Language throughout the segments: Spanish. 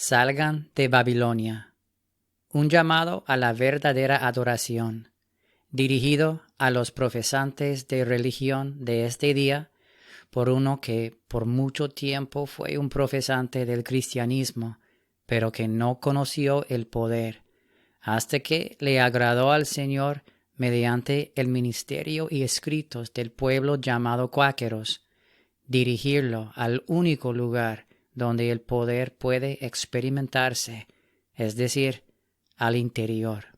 Salgan de Babilonia. Un llamado a la verdadera adoración, dirigido a los profesantes de religión de este día, por uno que por mucho tiempo fue un profesante del cristianismo, pero que no conoció el poder, hasta que le agradó al Señor mediante el ministerio y escritos del pueblo llamado cuáqueros, dirigirlo al único lugar donde el poder puede experimentarse, es decir, al interior.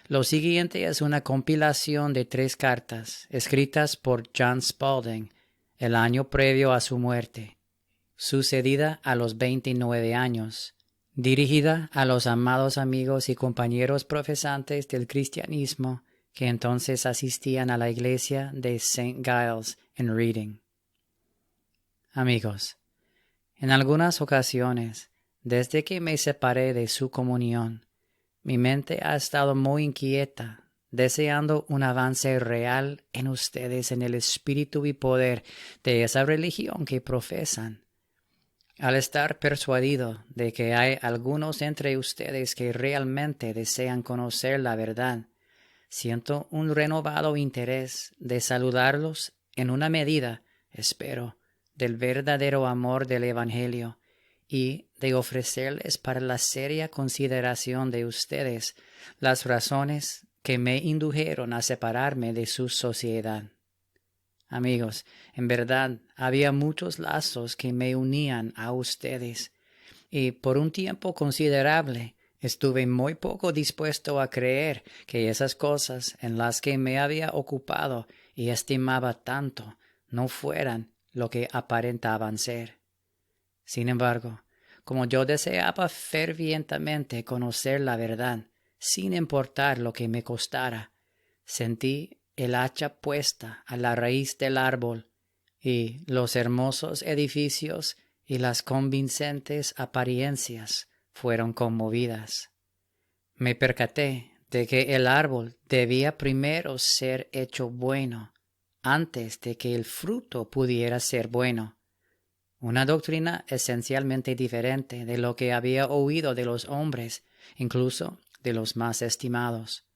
Lo siguiente es una compilación de 3 cartas escritas por John Spalding el año previo a su muerte, sucedida a los 29 años, dirigida a los amados amigos y compañeros profesantes del cristianismo que entonces asistían a la iglesia de St. Giles en Reading. Amigos, en algunas ocasiones, desde que me separé de su comunión, mi mente ha estado muy inquieta, deseando un avance real en ustedes en el espíritu y poder de esa religión que profesan. Al estar persuadido de que hay algunos entre ustedes que realmente desean conocer la verdad, siento un renovado interés de saludarlos en una medida, espero, del verdadero amor del Evangelio y de ofrecerles para la seria consideración de ustedes las razones que me indujeron a separarme de su sociedad. Amigos, en verdad había muchos lazos que me unían a ustedes, y por un tiempo considerable estuve muy poco dispuesto a creer que esas cosas en las que me había ocupado y estimaba tanto no fueran lo que aparentaban ser. Sin embargo, como yo deseaba fervientemente conocer la verdad, sin importar lo que me costara, sentí el hacha puesta a la raíz del árbol, y los hermosos edificios y las convincentes apariencias fueron conmovidas. Me percaté de que el árbol debía primero ser hecho bueno, antes de que el fruto pudiera ser bueno. Una doctrina esencialmente diferente de lo que había oído de los hombres, incluso de los más estimados,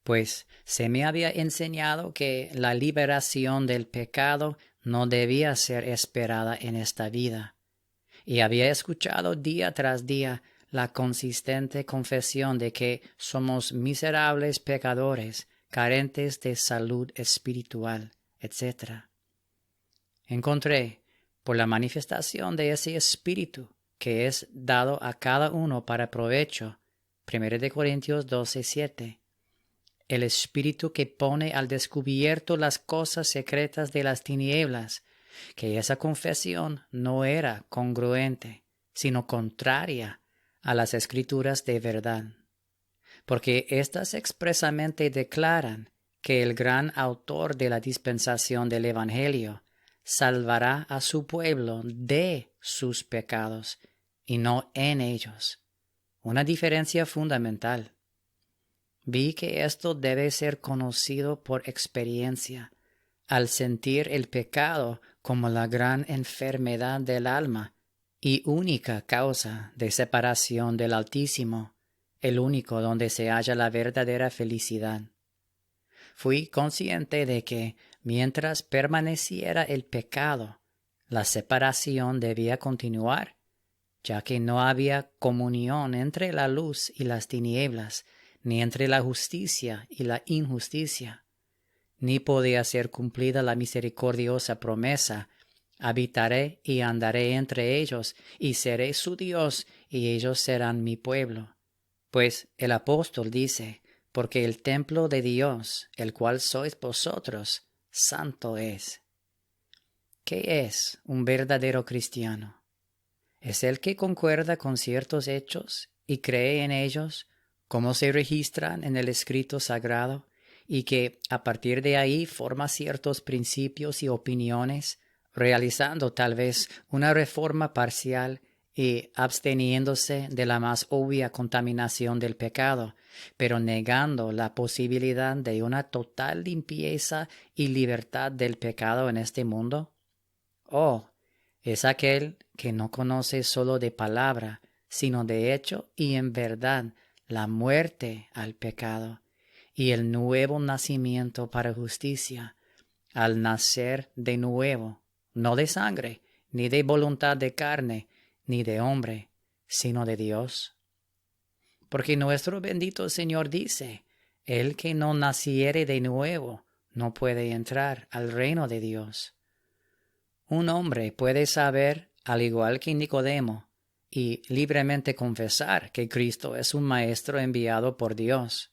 pues se me había enseñado que la liberación del pecado no debía ser esperada en esta vida, y había escuchado día tras día la consistente confesión de que somos miserables pecadores, carentes de salud espiritual, etc. Encontré, por la manifestación de ese espíritu que es dado a cada uno para provecho, 1 Corintios 12:7, el espíritu que pone al descubierto las cosas secretas de las tinieblas, que esa confesión no era congruente, sino contraria a las escrituras de verdad, porque éstas expresamente declaran que el gran autor de la dispensación del Evangelio salvará a su pueblo de sus pecados y no en ellos. Una diferencia fundamental. Vi que esto debe ser conocido por experiencia, al sentir el pecado como la gran enfermedad del alma y única causa de separación del Altísimo, el único donde se halla la verdadera felicidad. Fui consciente de que, mientras permaneciera el pecado, la separación debía continuar, ya que no había comunión entre la luz y las tinieblas, ni entre la justicia y la injusticia, ni podía ser cumplida la misericordiosa promesa: habitaré y andaré entre ellos, y seré su Dios, y ellos serán mi pueblo. Pues el apóstol dice: porque el templo de Dios, el cual sois vosotros, santo es. ¿Qué es un verdadero cristiano? Es el que concuerda con ciertos hechos y cree en ellos, como se registran en el escrito sagrado, y que a partir de ahí forma ciertos principios y opiniones, realizando tal vez una reforma parcial y absteniéndose de la más obvia contaminación del pecado, pero negando la posibilidad de una total limpieza y libertad del pecado en este mundo. Oh, Es aquel que no conoce solo de palabra, sino de hecho y en verdad la muerte al pecado y el nuevo nacimiento para justicia, al nacer de nuevo, no de sangre, ni de voluntad de carne, ni de hombre, sino de Dios. Porque nuestro bendito Señor dice, el que no naciere de nuevo no puede entrar al reino de Dios. Un hombre puede saber, al igual que Nicodemo, y libremente confesar que Cristo es un maestro enviado por Dios.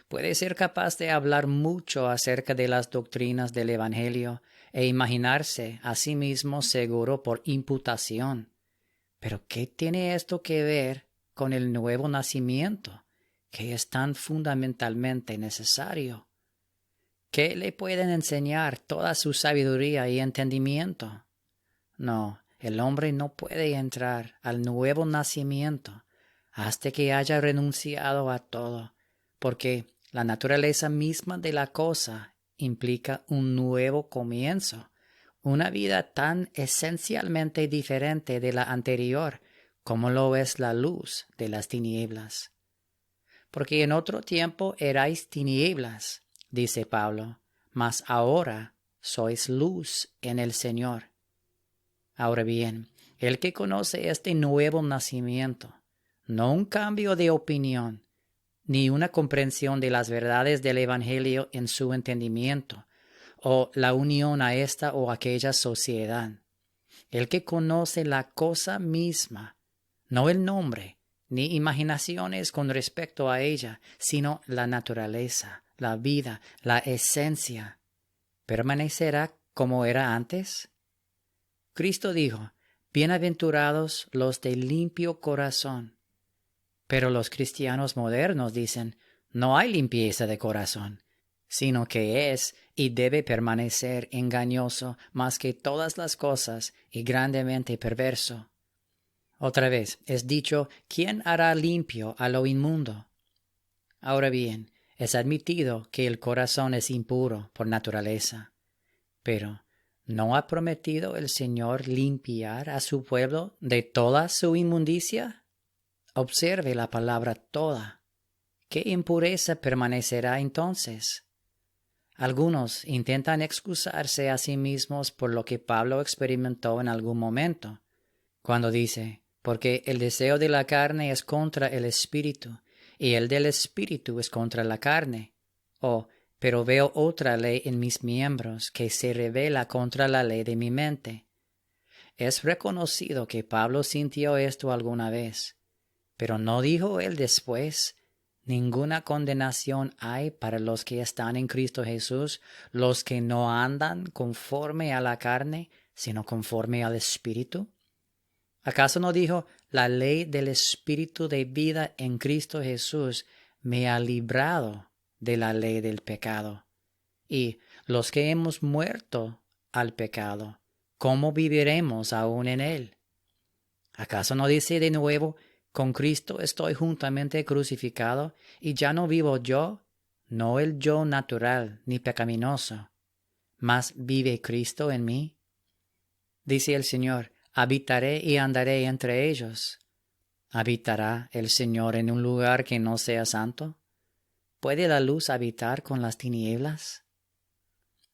Puede ser capaz de hablar mucho acerca de las doctrinas del Evangelio e imaginarse a sí mismo seguro por imputación. Pero ¿qué tiene esto que ver con el nuevo nacimiento, que es tan fundamentalmente necesario? ¿Qué le pueden enseñar toda su sabiduría y entendimiento? No, el hombre no puede entrar al nuevo nacimiento hasta que haya renunciado a todo, porque la naturaleza misma de la cosa implica un nuevo comienzo, una vida tan esencialmente diferente de la anterior como lo es la luz de las tinieblas. Porque en otro tiempo erais tinieblas, dice Pablo, mas ahora sois luz en el Señor. Ahora bien, el que conoce este nuevo nacimiento, no un cambio de opinión, ni una comprensión de las verdades del Evangelio en su entendimiento, o la unión a esta o aquella sociedad. El que conoce la cosa misma, no el nombre, ni imaginaciones con respecto a ella, sino la naturaleza, la vida, la esencia, ¿permanecerá como era antes? Cristo dijo, bienaventurados los de limpio corazón. Pero los cristianos modernos dicen, no hay limpieza de corazón, sino que es y debe permanecer engañoso más que todas las cosas y grandemente perverso. Otra vez es dicho, ¿quién hará limpio a lo inmundo? Ahora bien, es admitido que el corazón es impuro por naturaleza, pero ¿no ha prometido el Señor limpiar a su pueblo de toda su inmundicia? Observe la palabra toda. ¿Qué impureza permanecerá entonces? Algunos intentan excusarse a sí mismos por lo que Pablo experimentó en algún momento, cuando dice, porque el deseo de la carne es contra el espíritu, y el del espíritu es contra la carne. Pero veo otra ley en mis miembros que se rebela contra la ley de mi mente. Es reconocido que Pablo sintió esto alguna vez, pero no dijo él después, ninguna condenación hay para los que están en Cristo Jesús, los que no andan conforme a la carne, sino conforme al Espíritu. ¿Acaso no dijo, la ley del Espíritu de vida en Cristo Jesús me ha librado de la ley del pecado? Y los que hemos muerto al pecado, ¿cómo viviremos aún en él? ¿Acaso no dice de nuevo, con Cristo estoy juntamente crucificado, y ya no vivo yo, no el yo natural ni pecaminoso, mas vive Cristo en mí? Dice el Señor, habitaré y andaré entre ellos. ¿Habitará el Señor en un lugar que no sea santo? ¿Puede la luz habitar con las tinieblas?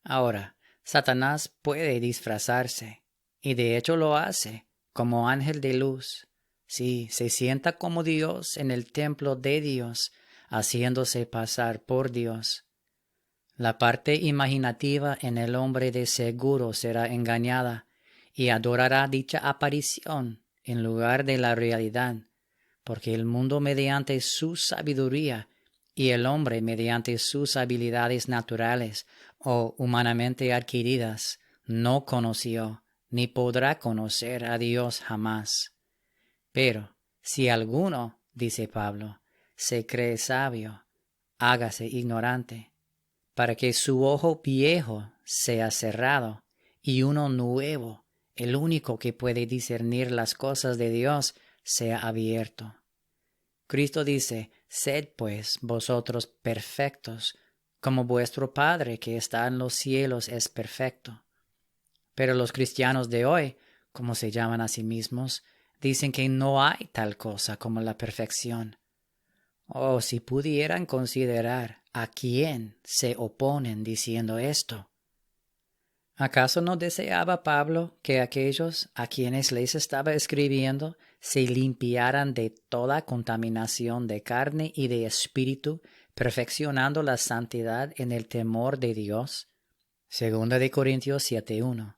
Ahora, Satanás puede disfrazarse, y de hecho lo hace, como ángel de luz. Sí, se sienta como Dios en el templo de Dios, haciéndose pasar por Dios. La parte imaginativa en el hombre de seguro será engañada, y adorará dicha aparición en lugar de la realidad, porque el mundo mediante su sabiduría y el hombre mediante sus habilidades naturales o humanamente adquiridas no conoció ni podrá conocer a Dios jamás. Pero si alguno, dice Pablo, se cree sabio, hágase ignorante, para que su ojo viejo sea cerrado y uno nuevo, el único que puede discernir las cosas de Dios, sea abierto. Cristo dice, sed pues vosotros perfectos, como vuestro Padre que está en los cielos es perfecto. Pero los cristianos de hoy, como se llaman a sí mismos, dicen que no hay tal cosa como la perfección. Oh, si pudieran considerar a quién se oponen diciendo esto. ¿Acaso no deseaba Pablo que aquellos a quienes les estaba escribiendo se limpiaran de toda contaminación de carne y de espíritu, perfeccionando la santidad en el temor de Dios? Segunda de Corintios 7:1.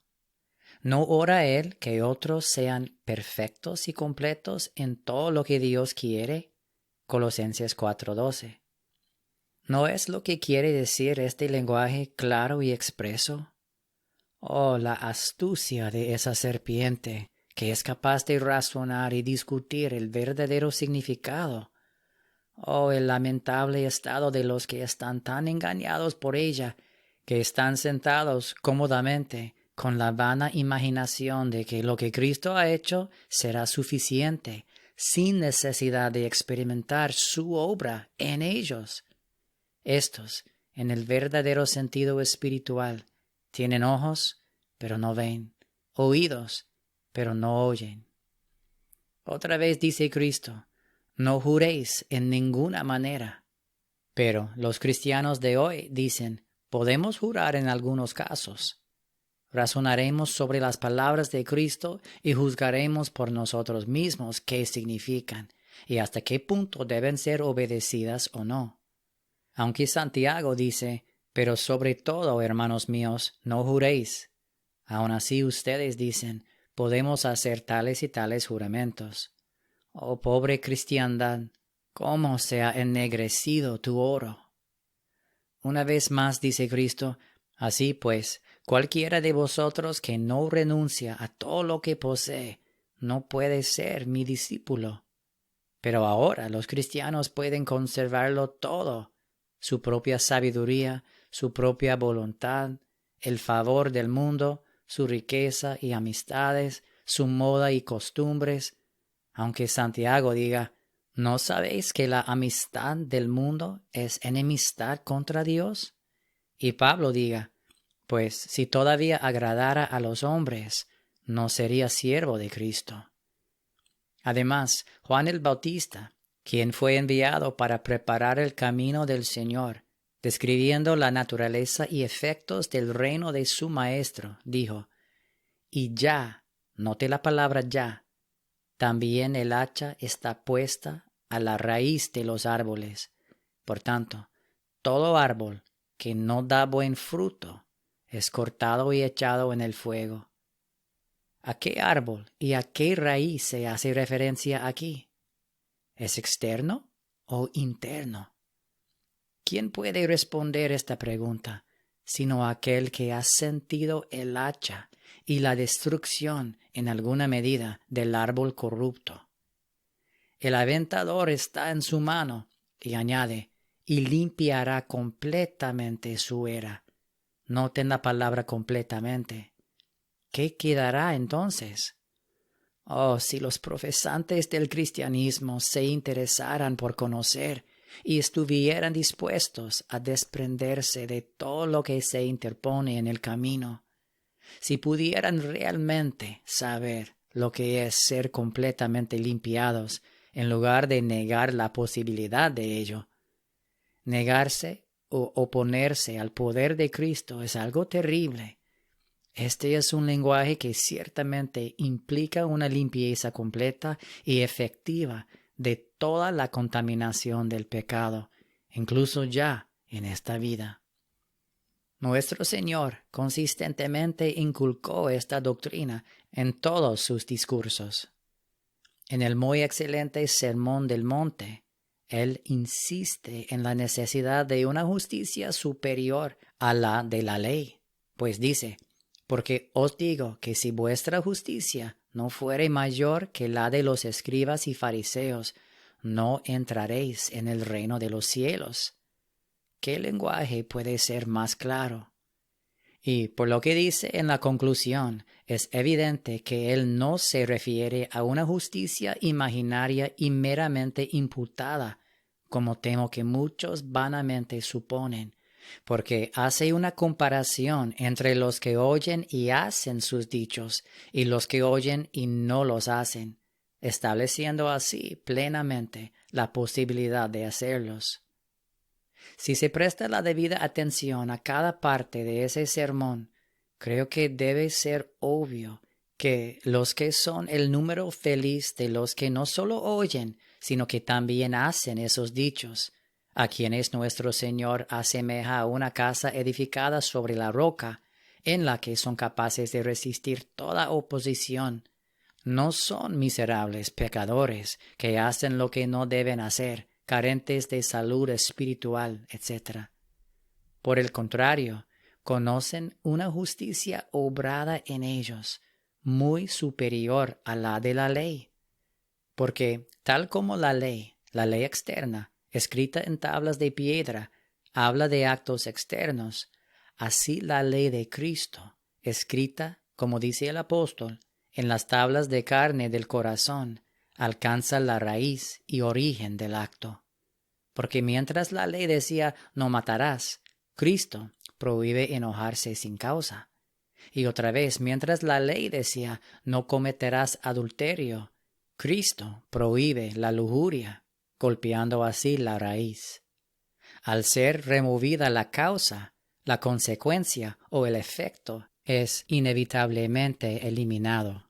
¿No ora él que otros sean perfectos y completos en todo lo que Dios quiere? Colosenses 4:12. ¿No es lo que quiere decir este lenguaje claro y expreso? Oh, la astucia de esa serpiente, que es capaz de razonar y discutir el verdadero significado. Oh, el lamentable estado de los que están tan engañados por ella, que están sentados cómodamente con la vana imaginación de que lo que Cristo ha hecho será suficiente, sin necesidad de experimentar su obra en ellos. Estos, en el verdadero sentido espiritual, tienen ojos, pero no ven, oídos, pero no oyen. Otra vez dice Cristo, no juréis en ninguna manera. Pero los cristianos de hoy dicen, podemos jurar en algunos casos. Razonaremos sobre las palabras de Cristo y juzgaremos por nosotros mismos qué significan y hasta qué punto deben ser obedecidas o no. Aunque Santiago dice, pero sobre todo, hermanos míos, no juréis. Aun así ustedes dicen, podemos hacer tales y tales juramentos. Oh pobre cristiandad, cómo se ha ennegrecido tu oro. Una vez más dice Cristo, así pues, cualquiera de vosotros que no renuncia a todo lo que posee, no puede ser mi discípulo. Pero ahora los cristianos pueden conservarlo todo, su propia sabiduría, su propia voluntad, el favor del mundo, su riqueza y amistades, su moda y costumbres. Aunque Santiago diga, ¿no sabéis que la amistad del mundo es enemistad contra Dios? Y Pablo diga, pues si todavía agradara a los hombres, no sería siervo de Cristo. Además, Juan el Bautista, quien fue enviado para preparar el camino del Señor, describiendo la naturaleza y efectos del reino de su Maestro, dijo, y ya, note la palabra ya, también el hacha está puesta a la raíz de los árboles. Por tanto, todo árbol que no da buen fruto es cortado y echado en el fuego. ¿A qué árbol y a qué raíz se hace referencia aquí? ¿Es externo o interno? ¿Quién puede responder esta pregunta sino aquel que ha sentido el hacha y la destrucción en alguna medida del árbol corrupto? El aventador está en su mano y añade, y limpiará completamente su era. Noten la palabra completamente. ¿Qué quedará entonces? Oh, si los profesantes del cristianismo se interesaran por conocer y estuvieran dispuestos a desprenderse de todo lo que se interpone en el camino, si pudieran realmente saber lo que es ser completamente limpiados en lugar de negar la posibilidad de ello. Negarse o oponerse al poder de Cristo es algo terrible. Este es un lenguaje que ciertamente implica una limpieza completa y efectiva de toda la contaminación del pecado, incluso ya en esta vida. Nuestro Señor consistentemente inculcó esta doctrina en todos sus discursos. En el muy excelente Sermón del Monte, Él insiste en la necesidad de una justicia superior a la de la ley, pues dice, porque os digo que si vuestra justicia no fuere mayor que la de los escribas y fariseos, no entraréis en el reino de los cielos. ¿Qué lenguaje puede ser más claro? Y por lo que dice en la conclusión, es evidente que él no se refiere a una justicia imaginaria y meramente imputada, como temo que muchos vanamente suponen, porque hace una comparación entre los que oyen y hacen sus dichos y los que oyen y no los hacen, estableciendo así plenamente la posibilidad de hacerlos. Si se presta la debida atención a cada parte de ese sermón, creo que debe ser obvio que los que son el número feliz de los que no solo oyen, sino que también hacen esos dichos, a quienes nuestro Señor asemeja a una casa edificada sobre la roca, en la que son capaces de resistir toda oposición, no son miserables pecadores que hacen lo que no deben hacer, carentes de salud espiritual, etc. Por el contrario, conocen una justicia obrada en ellos, muy superior a la de la ley. Porque tal como la ley externa, escrita en tablas de piedra, habla de actos externos, así la ley de Cristo, escrita, como dice el apóstol, en las tablas de carne del corazón, alcanza la raíz y origen del acto. Porque mientras la ley decía no matarás, Cristo prohíbe enojarse sin causa. Y otra vez, mientras la ley decía no cometerás adulterio, Cristo prohíbe la lujuria, golpeando así la raíz. Al ser removida la causa, la consecuencia o el efecto es inevitablemente eliminado.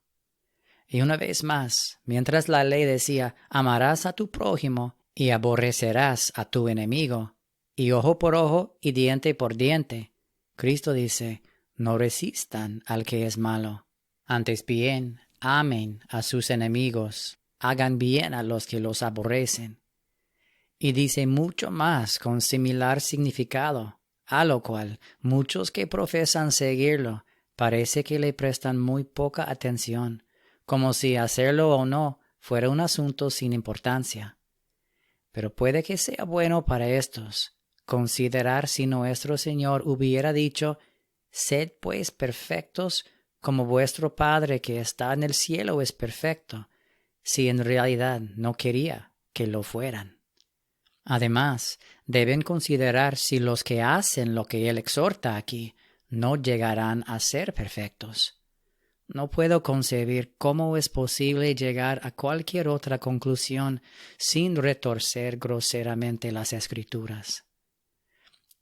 Y una vez más, mientras la ley decía amarás a tu prójimo y aborrecerás a tu enemigo, y ojo por ojo y diente por diente, Cristo dice no resistan al que es malo. Antes bien, amen a sus enemigos, hagan bien a los que los aborrecen. Y dice mucho más con similar significado, a lo cual muchos que profesan seguirlo parece que le prestan muy poca atención, como si hacerlo o no fuera un asunto sin importancia. Pero puede que sea bueno para estos considerar si nuestro Señor hubiera dicho sed pues perfectos como vuestro Padre que está en el cielo es perfecto, si en realidad no quería que lo fueran. Además, deben considerar si los que hacen lo que Él exhorta aquí no llegarán a ser perfectos. No puedo concebir cómo es posible llegar a cualquier otra conclusión sin retorcer groseramente las Escrituras.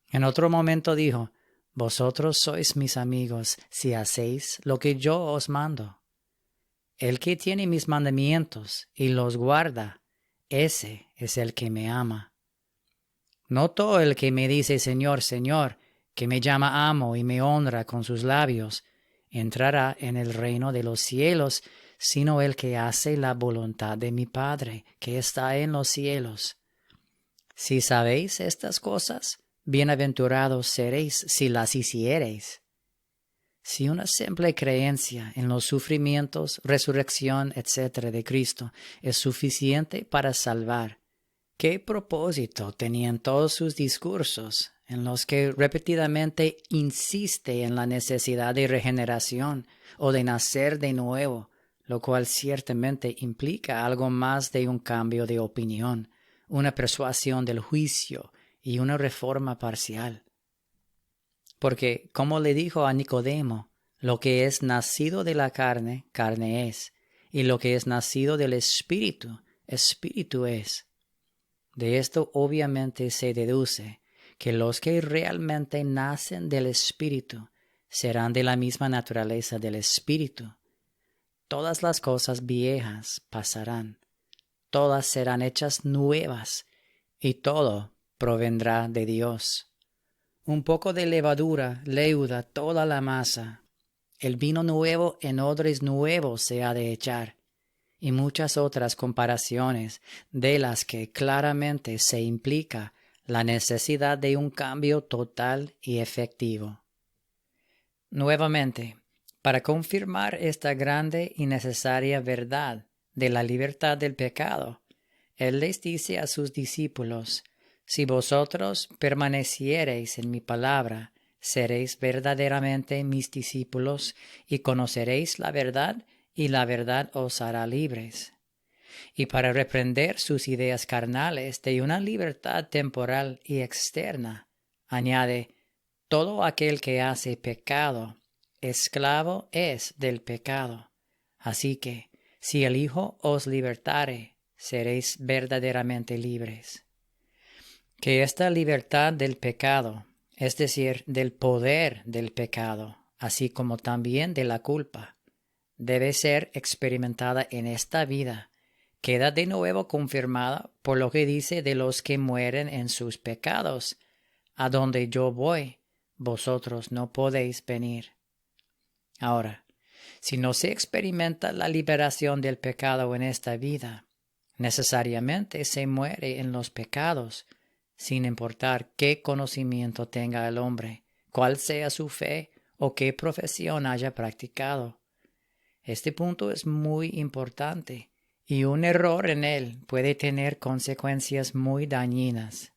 En otro momento dijo, vosotros sois mis amigos si hacéis lo que yo os mando. El que tiene mis mandamientos y los guarda, ese es el que me ama. No todo el que me dice Señor, Señor, que me llama amo y me honra con sus labios, entrará en el reino de los cielos, sino el que hace la voluntad de mi Padre, que está en los cielos. Si sabéis estas cosas, bienaventurados seréis si las hiciereis. Si una simple creencia en los sufrimientos, resurrección, etc. de Cristo es suficiente para salvar, ¿qué propósito tenían todos sus discursos en los que repetidamente insiste en la necesidad de regeneración o de nacer de nuevo, lo cual ciertamente implica algo más de un cambio de opinión, una persuasión del juicio y una reforma parcial? Porque, como le dijo a Nicodemo, lo que es nacido de la carne, carne es, y lo que es nacido del espíritu, espíritu es. De esto obviamente se deduce que los que realmente nacen del Espíritu serán de la misma naturaleza del Espíritu. Todas las cosas viejas pasarán, todas serán hechas nuevas, y todo provendrá de Dios. Un poco de levadura leuda toda la masa. El vino nuevo en odres nuevos se ha de echar, y muchas otras comparaciones de las que claramente se implica la necesidad de un cambio total y efectivo. Nuevamente, para confirmar esta grande y necesaria verdad de la libertad del pecado, Él les dice a sus discípulos, si vosotros permaneciereis en mi palabra, seréis verdaderamente mis discípulos y conoceréis la verdad, y la verdad os hará libres. Y para reprender sus ideas carnales de una libertad temporal y externa, Añade, todo aquel que hace pecado, esclavo es del pecado. Así que, si el Hijo os libertare, seréis verdaderamente libres. Que esta libertad del pecado, es decir, del poder del pecado, así como también de la culpa, debe ser experimentada en esta vida, queda de nuevo confirmada por lo que dice de los que mueren en sus pecados. A donde yo voy, vosotros no podéis venir. Ahora, si no se experimenta la liberación del pecado en esta vida, necesariamente se muere en los pecados, sin importar qué conocimiento tenga el hombre, cuál sea su fe o qué profesión haya practicado. Este punto es muy importante y un error en él puede tener consecuencias muy dañinas.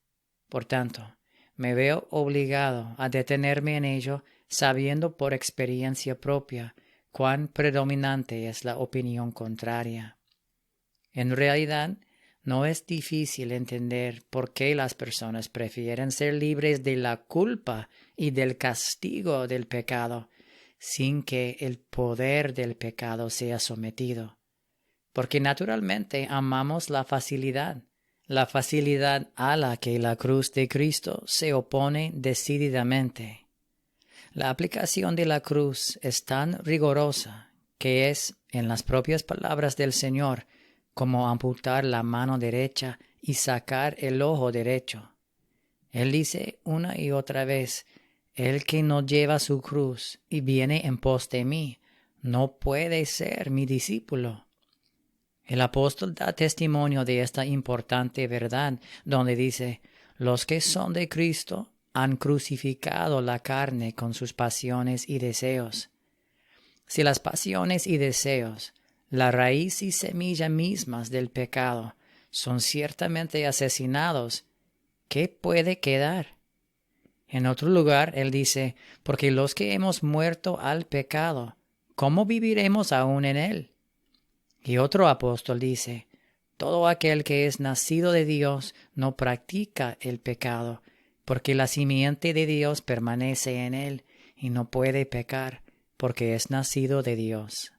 Por tanto, me veo obligado a detenerme en ello sabiendo por experiencia propia cuán predominante es la opinión contraria. En realidad, no es difícil entender por qué las personas prefieren ser libres de la culpa y del castigo del pecado, sin que el poder del pecado sea sometido. Porque naturalmente amamos la facilidad a la que la cruz de Cristo se opone decididamente. La aplicación de la cruz es tan rigorosa que es, en las propias palabras del Señor, como amputar la mano derecha y sacar el ojo derecho. Él dice una y otra vez, el que no lleva su cruz y viene en pos de mí, no puede ser mi discípulo. El apóstol da testimonio de esta importante verdad, donde dice, los que son de Cristo han crucificado la carne con sus pasiones y deseos. Si las pasiones y deseos, la raíz y semilla mismas del pecado, son ciertamente asesinados, ¿qué puede quedar? En otro lugar, él dice, porque los que hemos muerto al pecado, ¿cómo viviremos aún en él? Y otro apóstol dice, todo aquel que es nacido de Dios no practica el pecado, porque la simiente de Dios permanece en él y no puede pecar, porque es nacido de Dios.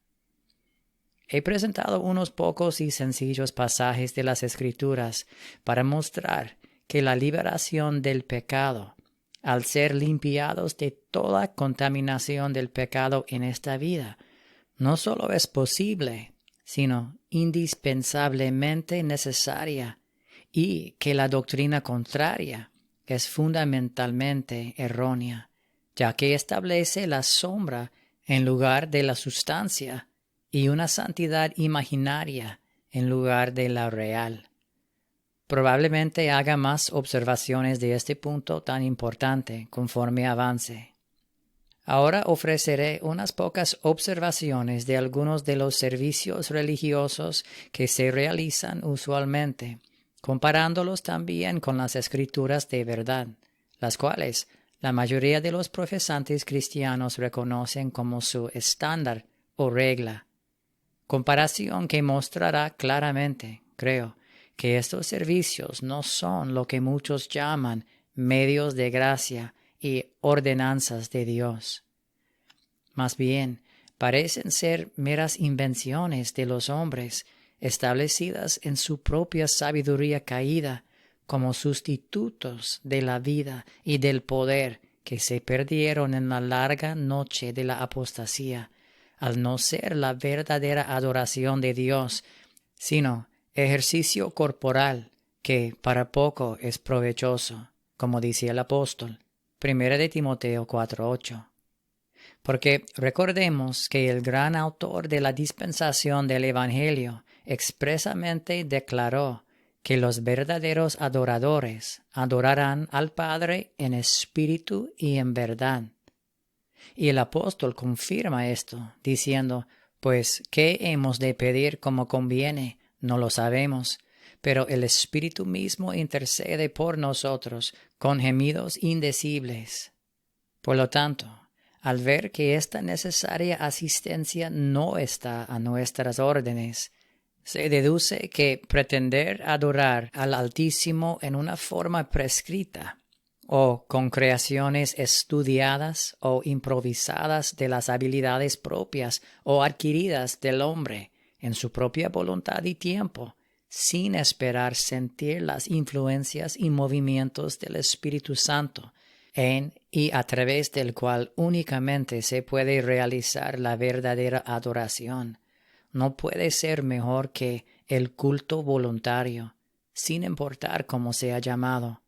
He presentado unos pocos y sencillos pasajes de las Escrituras para mostrar que la liberación del pecado, al ser limpiados de toda contaminación del pecado en esta vida, no solo es posible, sino indispensablemente necesaria, y que la doctrina contraria es fundamentalmente errónea, ya que establece la sombra en lugar de la sustancia y una santidad imaginaria en lugar de la real. Probablemente haga más observaciones de este punto tan importante conforme avance. Ahora ofreceré unas pocas observaciones de algunos de los servicios religiosos que se realizan usualmente, comparándolos también con las escrituras de verdad, las cuales la mayoría de los profesantes cristianos reconocen como su estándar o regla. Comparación que mostrará claramente, creo, que estos servicios no son lo que muchos llaman medios de gracia y ordenanzas de Dios. Más bien, parecen ser meras invenciones de los hombres, establecidas en su propia sabiduría caída, como sustitutos de la vida y del poder que se perdieron en la larga noche de la apostasía, al no ser la verdadera adoración de Dios, sino ejercicio corporal que para poco es provechoso, como dice el apóstol, 1 Timoteo 4:8. Porque recordemos que el gran autor de la dispensación del Evangelio expresamente declaró que los verdaderos adoradores adorarán al Padre en espíritu y en verdad. Y el apóstol confirma esto, diciendo, pues, ¿qué hemos de pedir como conviene? No lo sabemos, pero el Espíritu mismo intercede por nosotros con gemidos indecibles. Por lo tanto, al ver que esta necesaria asistencia no está a nuestras órdenes, se deduce que pretender adorar al Altísimo en una forma prescrita, o con creaciones estudiadas o improvisadas de las habilidades propias o adquiridas del hombre en su propia voluntad y tiempo, sin esperar sentir las influencias y movimientos del Espíritu Santo, en y a través del cual únicamente se puede realizar la verdadera adoración, no puede ser mejor que el culto voluntario, sin importar cómo sea llamado.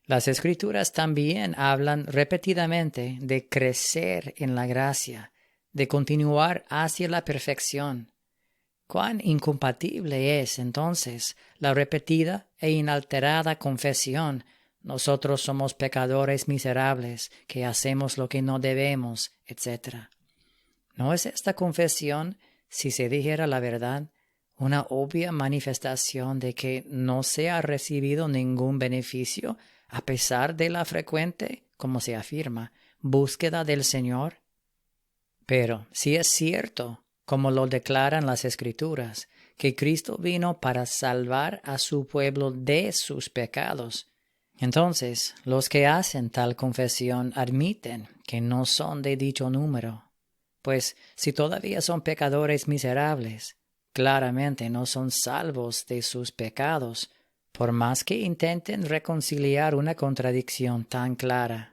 Las Escrituras también hablan repetidamente de crecer en la gracia, de continuar hacia la perfección. ¿Cuán incompatible es, entonces, la repetida e inalterada confesión: nosotros somos pecadores miserables, que hacemos lo que no debemos, etc.? ¿No es esta confesión, si se dijera la verdad, una obvia manifestación de que no se ha recibido ningún beneficio a pesar de la frecuente, como se afirma, búsqueda del Señor? Pero si es cierto, como lo declaran las Escrituras, que Cristo vino para salvar a su pueblo de sus pecados, entonces los que hacen tal confesión admiten que no son de dicho número. Pues si todavía son pecadores miserables, claramente no son salvos de sus pecados, por más que intenten reconciliar una contradicción tan clara.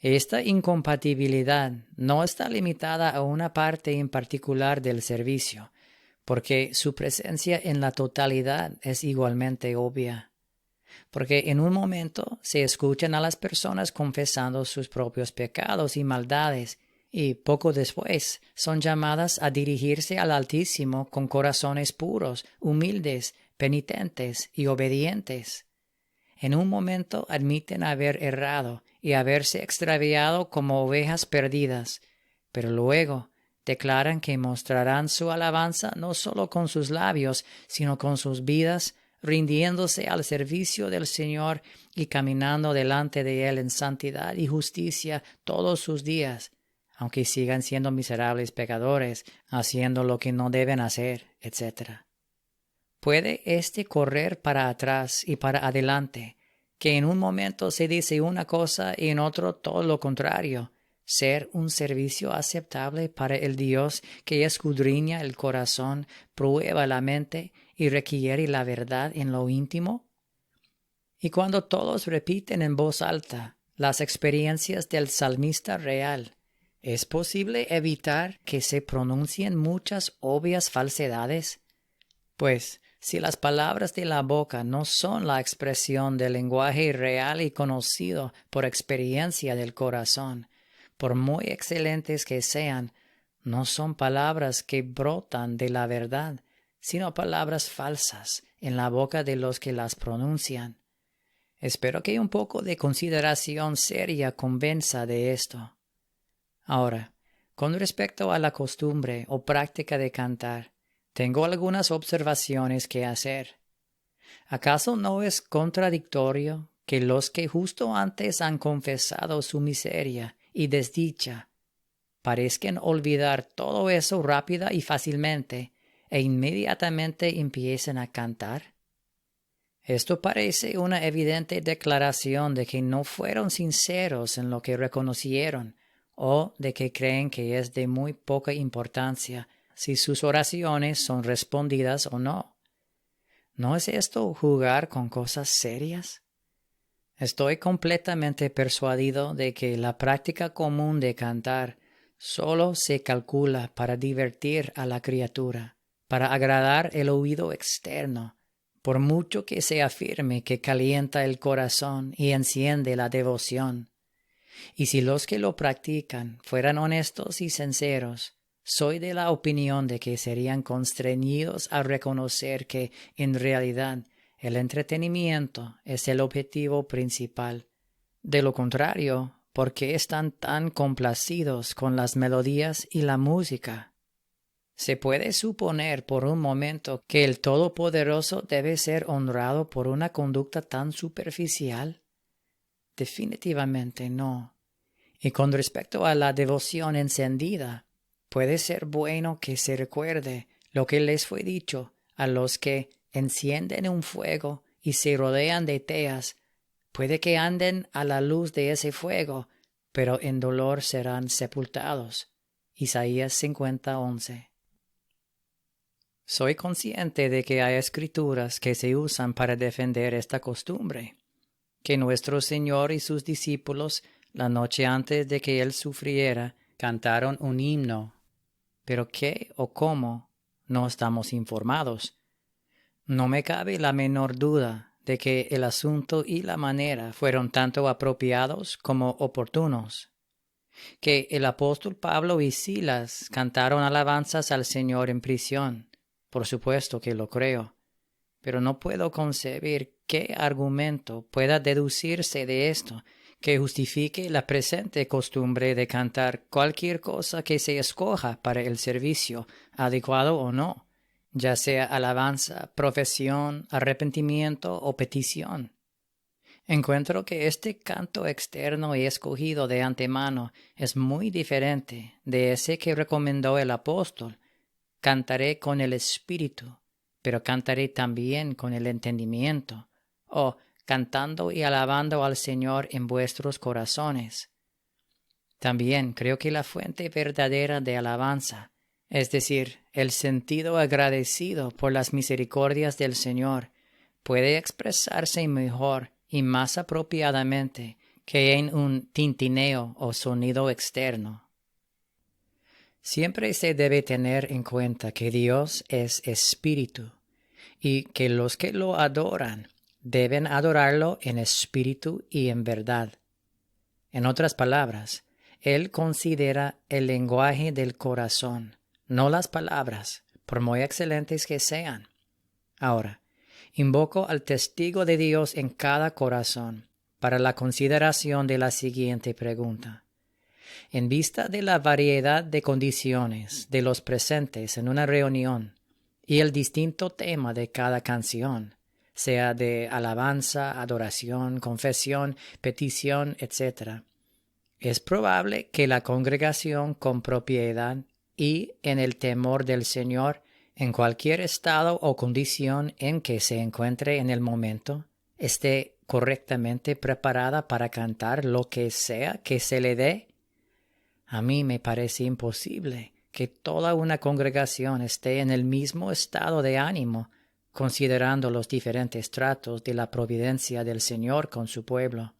Esta incompatibilidad no está limitada a una parte en particular del servicio, porque su presencia en la totalidad es igualmente obvia. Porque en un momento se escuchan a las personas confesando sus propios pecados y maldades, y poco después son llamadas a dirigirse al Altísimo con corazones puros, humildes, penitentes y obedientes. En un momento admiten haber errado y haberse extraviado como ovejas perdidas, pero luego declaran que mostrarán su alabanza no solo con sus labios, sino con sus vidas, rindiéndose al servicio del Señor y caminando delante de Él en santidad y justicia todos sus días, aunque sigan siendo miserables pecadores, haciendo lo que no deben hacer, etc. ¿Puede éste correr para atrás y para adelante, que en un momento se dice una cosa y en otro todo lo contrario, ser un servicio aceptable para el Dios que escudriña el corazón, prueba la mente y requiere la verdad en lo íntimo? Y cuando todos repiten en voz alta las experiencias del salmista real, ¿es posible evitar que se pronuncien muchas obvias falsedades? Pues, si las palabras de la boca no son la expresión del lenguaje real y conocido por experiencia del corazón, por muy excelentes que sean, no son palabras que brotan de la verdad, sino palabras falsas en la boca de los que las pronuncian. Espero que un poco de consideración seria convenza de esto. Ahora, con respecto a la costumbre o práctica de cantar, tengo algunas observaciones que hacer. ¿Acaso no es contradictorio que los que justo antes han confesado su miseria y desdicha parezcan olvidar todo eso rápida y fácilmente e inmediatamente empiecen a cantar? Esto parece una evidente declaración de que no fueron sinceros en lo que reconocieron o de que creen que es de muy poca importancia si sus oraciones son respondidas o no. ¿No es esto jugar con cosas serias? Estoy completamente persuadido de que la práctica común de cantar solo se calcula para divertir a la criatura, para agradar el oído externo, por mucho que se afirme que calienta el corazón y enciende la devoción. Y si los que lo practican fueran honestos y sinceros, soy de la opinión de que serían constreñidos a reconocer que, en realidad, el entretenimiento es el objetivo principal. De lo contrario, ¿por qué están tan complacidos con las melodías y la música? ¿Se puede suponer por un momento que el Todopoderoso debe ser honrado por una conducta tan superficial? Definitivamente no. Y con respecto a la devoción encendida, puede ser bueno que se recuerde lo que les fue dicho a los que encienden un fuego y se rodean de teas Puede que anden a la luz de ese fuego, pero en dolor serán sepultados. Isaías 50:11. Soy consciente de que hay escrituras que se usan para defender esta costumbre, que nuestro Señor y sus discípulos, la noche antes de que Él sufriera, cantaron un himno. Pero qué o cómo, no estamos informados. No me cabe la menor duda de que el asunto y la manera fueron tanto apropiados como oportunos. Que el apóstol Pablo y Silas cantaron alabanzas al Señor en prisión. Por supuesto que lo creo, pero no puedo concebir qué argumento pueda deducirse de esto que justifique la presente costumbre de cantar cualquier cosa que se escoja para el servicio, adecuado o no, ya sea alabanza, profesión, arrepentimiento o petición. Encuentro que este canto externo y escogido de antemano es muy diferente de ese que recomendó el apóstol. Cantaré con el espíritu, pero cantaré también con el entendimiento, o cantando y alabando al Señor en vuestros corazones. También creo que la fuente verdadera de alabanza, es decir, el sentido agradecido por las misericordias del Señor, puede expresarse mejor y más apropiadamente que en un tintineo o sonido externo. Siempre se debe tener en cuenta que Dios es espíritu y que los que lo adoran deben adorarlo en espíritu y en verdad. En otras palabras, Él considera el lenguaje del corazón, no las palabras, por muy excelentes que sean. Ahora, invoco al testigo de Dios en cada corazón para la consideración de la siguiente pregunta. En vista de la variedad de condiciones de los presentes en una reunión y el distinto tema de cada canción, sea de alabanza, adoración, confesión, petición, etc., es probable que la congregación con propiedad y en el temor del Señor, en cualquier estado o condición en que se encuentre en el momento, esté correctamente preparada para cantar lo que sea que se le dé. A mí me parece imposible que toda una congregación esté en el mismo estado de ánimo, considerando los diferentes tratos de la providencia del Señor con su pueblo.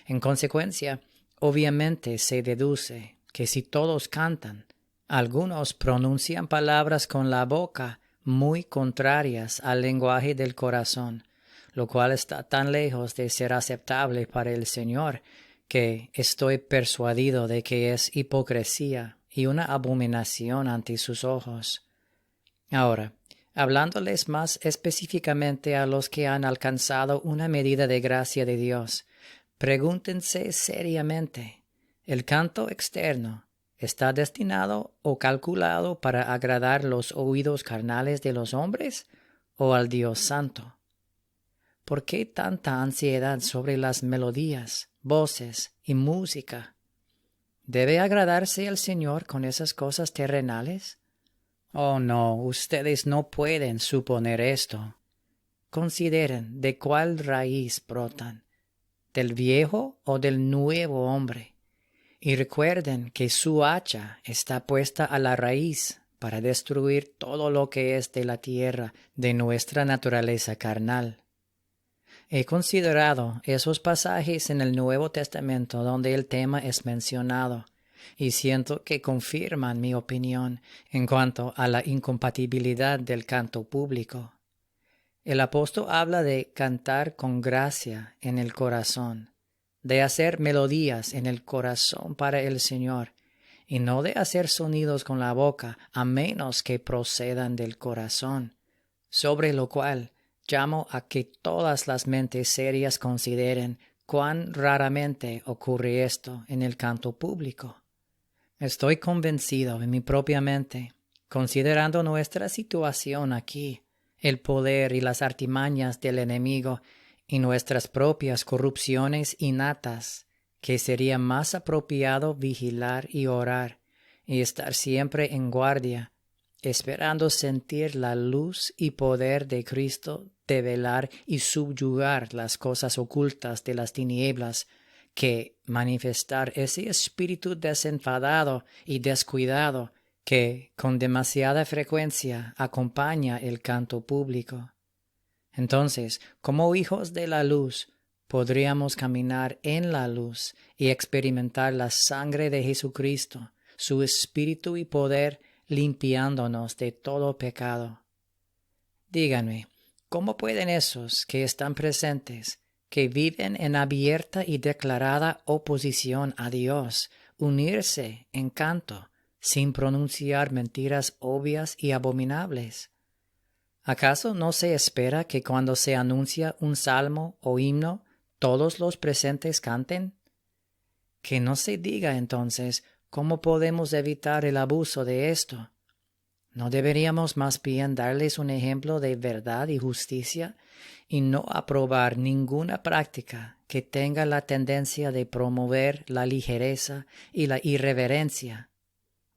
En consecuencia, obviamente se deduce que si todos cantan, algunos pronuncian palabras con la boca muy contrarias al lenguaje del corazón, lo cual está tan lejos de ser aceptable para el Señor, que estoy persuadido de que es hipocresía y una abominación ante sus ojos. Ahora, hablándoles más específicamente a los que han alcanzado una medida de gracia de Dios, pregúntense seriamente, ¿el canto externo está destinado o calculado para agradar los oídos carnales de los hombres o al Dios Santo? ¿Por qué tanta ansiedad sobre las melodías, voces y música? ¿Debe agradarse al Señor con esas cosas terrenales? Oh, no, ustedes no pueden suponer esto. Consideren de cuál raíz brotan, del viejo o del nuevo hombre, y recuerden que su hacha está puesta a la raíz para destruir todo lo que es de la tierra, de nuestra naturaleza carnal. He considerado esos pasajes en el Nuevo Testamento donde el tema es mencionado, y siento que confirman mi opinión en cuanto a la incompatibilidad del canto público. El apóstol habla de cantar con gracia en el corazón, de hacer melodías en el corazón para el Señor, y no de hacer sonidos con la boca, a menos que procedan del corazón, sobre lo cual llamo a que todas las mentes serias consideren cuán raramente ocurre esto en el canto público. Estoy convencido en mi propia mente, considerando nuestra situación aquí, el poder y las artimañas del enemigo y nuestras propias corrupciones innatas, que sería más apropiado vigilar y orar y estar siempre en guardia esperando sentir la luz y poder de Cristo develar y subyugar las cosas ocultas de las tinieblas, que manifestar ese espíritu desenfadado y descuidado que con demasiada frecuencia acompaña el canto público. Entonces, como hijos de la luz, podríamos caminar en la luz y experimentar la sangre de Jesucristo, su espíritu y poder limpiándonos de todo pecado. Díganme, ¿cómo pueden esos que están presentes, que viven en abierta y declarada oposición a Dios, unirse en canto, sin pronunciar mentiras obvias y abominables? ¿Acaso no se espera que cuando se anuncia un salmo o himno, todos los presentes canten? Que no se diga entonces cómo podemos evitar el abuso de esto. ¿No deberíamos más bien darles un ejemplo de verdad y justicia y no aprobar ninguna práctica que tenga la tendencia de promover la ligereza y la irreverencia?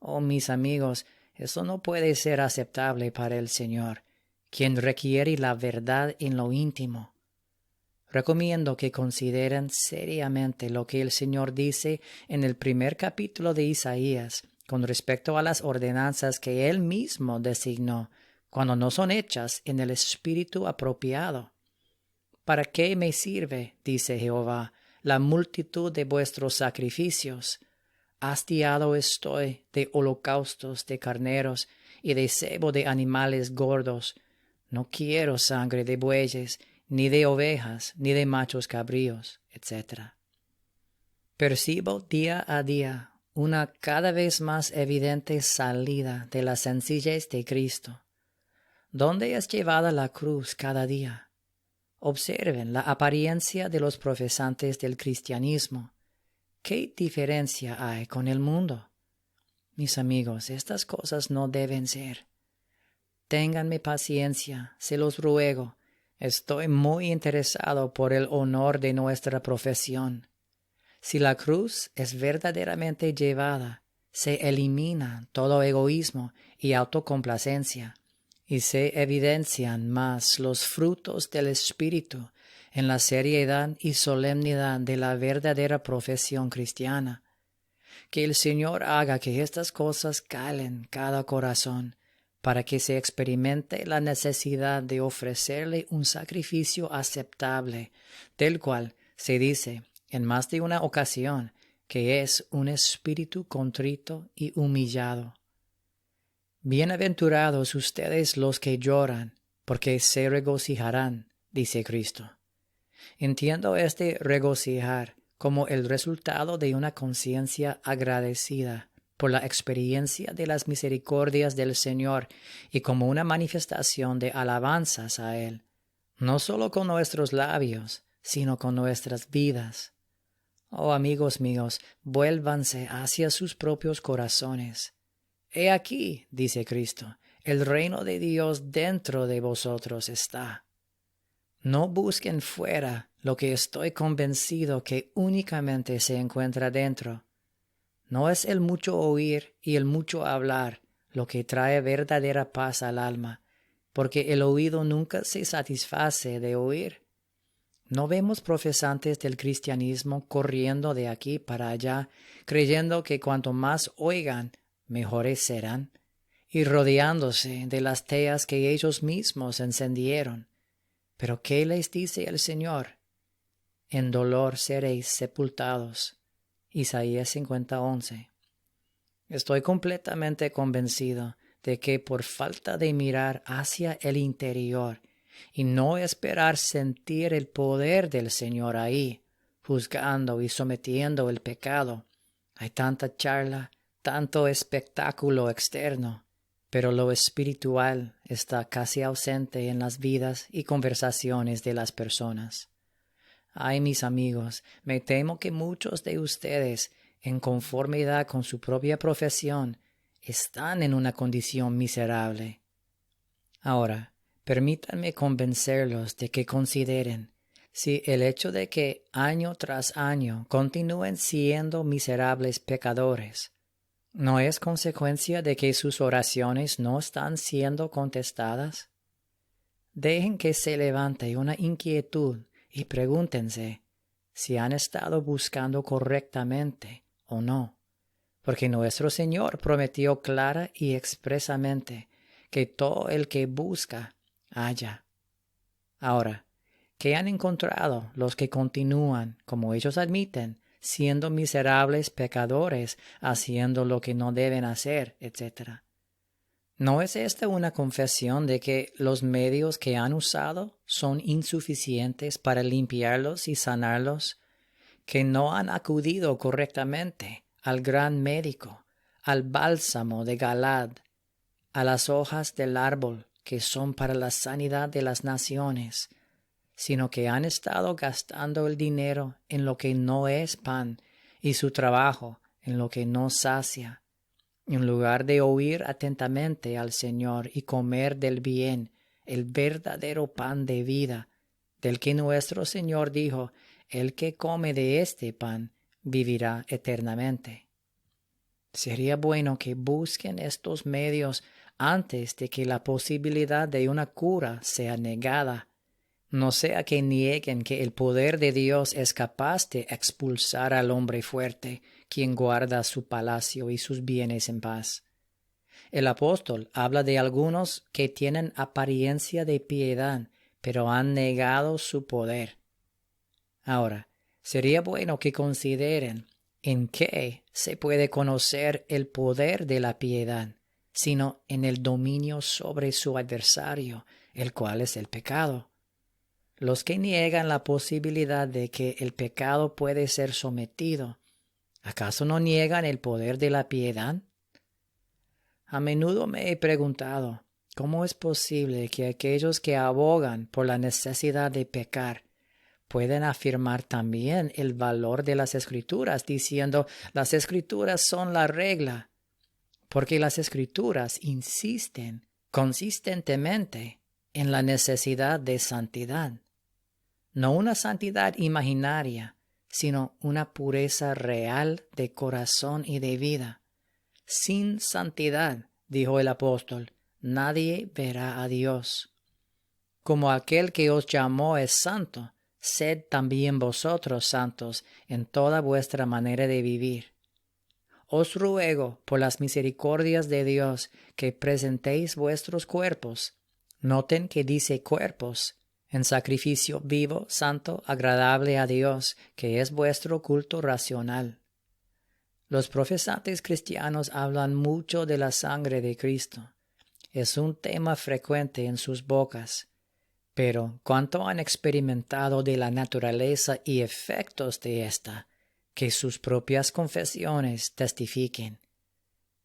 Oh, mis amigos, eso no puede ser aceptable para el Señor, quien requiere la verdad en lo íntimo. Recomiendo que consideren seriamente lo que el Señor dice en el primer capítulo de Isaías con respecto a las ordenanzas que Él mismo designó cuando no son hechas en el espíritu apropiado. ¿Para qué me sirve, dice Jehová, la multitud de vuestros sacrificios? Hastiado estoy de holocaustos de carneros y de cebo de animales gordos. No quiero sangre de bueyes, ni de ovejas, ni de machos cabríos, etc. Percibo día a día una cada vez más evidente salida de la sencillez de Cristo. ¿Dónde es llevada la cruz cada día? Observen la apariencia de los profesantes del cristianismo. ¿Qué diferencia hay con el mundo? Mis amigos, estas cosas no deben ser. Ténganme paciencia, se los ruego. Estoy muy interesado por el honor de nuestra profesión. Si la cruz es verdaderamente llevada, se elimina todo egoísmo y autocomplacencia, y se evidencian más los frutos del Espíritu en la seriedad y solemnidad de la verdadera profesión cristiana. Que el Señor haga que estas cosas calen cada corazón, para que se experimente la necesidad de ofrecerle un sacrificio aceptable, del cual se dice en más de una ocasión que es un espíritu contrito y humillado. Bienaventurados ustedes los que lloran, porque se regocijarán, dice Cristo. Entiendo este regocijar como el resultado de una conciencia agradecida por la experiencia de las misericordias del Señor y como una manifestación de alabanzas a Él, no solo con nuestros labios, sino con nuestras vidas. Oh, amigos míos, vuélvanse hacia sus propios corazones. He aquí, dice Cristo, el reino de Dios dentro de vosotros está. No busquen fuera lo que estoy convencido que únicamente se encuentra dentro. No es el mucho oír y el mucho hablar lo que trae verdadera paz al alma, porque el oído nunca se satisface de oír. ¿No vemos profesantes del cristianismo corriendo de aquí para allá, creyendo que cuanto más oigan, mejores serán, y rodeándose de las teas que ellos mismos encendieron? ¿Pero qué les dice el Señor? En dolor seréis sepultados. Isaías 50:11. Estoy completamente convencido de que por falta de mirar hacia el interior y no esperar sentir el poder del Señor ahí, juzgando y sometiendo el pecado, hay tanta charla, tanto espectáculo externo, pero lo espiritual está casi ausente en las vidas y conversaciones de las personas. Ay, mis amigos, me temo que muchos de ustedes, en conformidad con su propia profesión, están en una condición miserable. Ahora, permítanme convencerlos de que consideren si el hecho de que año tras año continúen siendo miserables pecadores ¿No es consecuencia de que sus oraciones no están siendo contestadas? Dejen que se levante una inquietud y pregúntense si han estado buscando correctamente o no, porque nuestro Señor prometió clara y expresamente que todo el que busca, halla. Ahora, ¿qué han encontrado los que continúan, como ellos admiten, siendo miserables pecadores, haciendo lo que no deben hacer, etcétera? ¿No es esta una confesión de que los medios que han usado son insuficientes para limpiarlos y sanarlos, que no han acudido correctamente al gran médico, al bálsamo de Galad, a las hojas del árbol que son para la sanidad de las naciones, sino que han estado gastando el dinero en lo que no es pan y su trabajo en lo que no sacia? En lugar de oír atentamente al Señor y comer del bien, el verdadero pan de vida, del que nuestro Señor dijo, el que come de este pan vivirá eternamente. Sería bueno que busquen estos medios antes de que la posibilidad de una cura sea negada, no sea que nieguen que el poder de Dios es capaz de expulsar al hombre fuerte, quien guarda su palacio y sus bienes en paz. El apóstol habla de algunos que tienen apariencia de piedad, pero han negado su poder. Ahora, sería bueno que consideren en qué se puede conocer el poder de la piedad, sino en el dominio sobre su adversario, el cual es el pecado. Los que niegan la posibilidad de que el pecado puede ser sometido, ¿acaso no niegan el poder de la piedad? A menudo me he preguntado, ¿cómo es posible que aquellos que abogan por la necesidad de pecar pueden afirmar también el valor de las Escrituras, diciendo, las Escrituras son la regla? Porque las Escrituras insisten consistentemente en la necesidad de santidad. No una santidad imaginaria, sino una pureza real de corazón y de vida. Sin santidad, dijo el apóstol, nadie verá a Dios. Como aquel que os llamó es santo, sed también vosotros santos en toda vuestra manera de vivir. Os ruego, por las misericordias de Dios, que presentéis vuestros cuerpos. Noten que dice cuerpos, en sacrificio vivo, santo, agradable a Dios, que es vuestro culto racional. Los profesantes cristianos hablan mucho de la sangre de Cristo. Es un tema frecuente en sus bocas. Pero ¿cuánto han experimentado de la naturaleza y efectos de ésta, que sus propias confesiones testifiquen?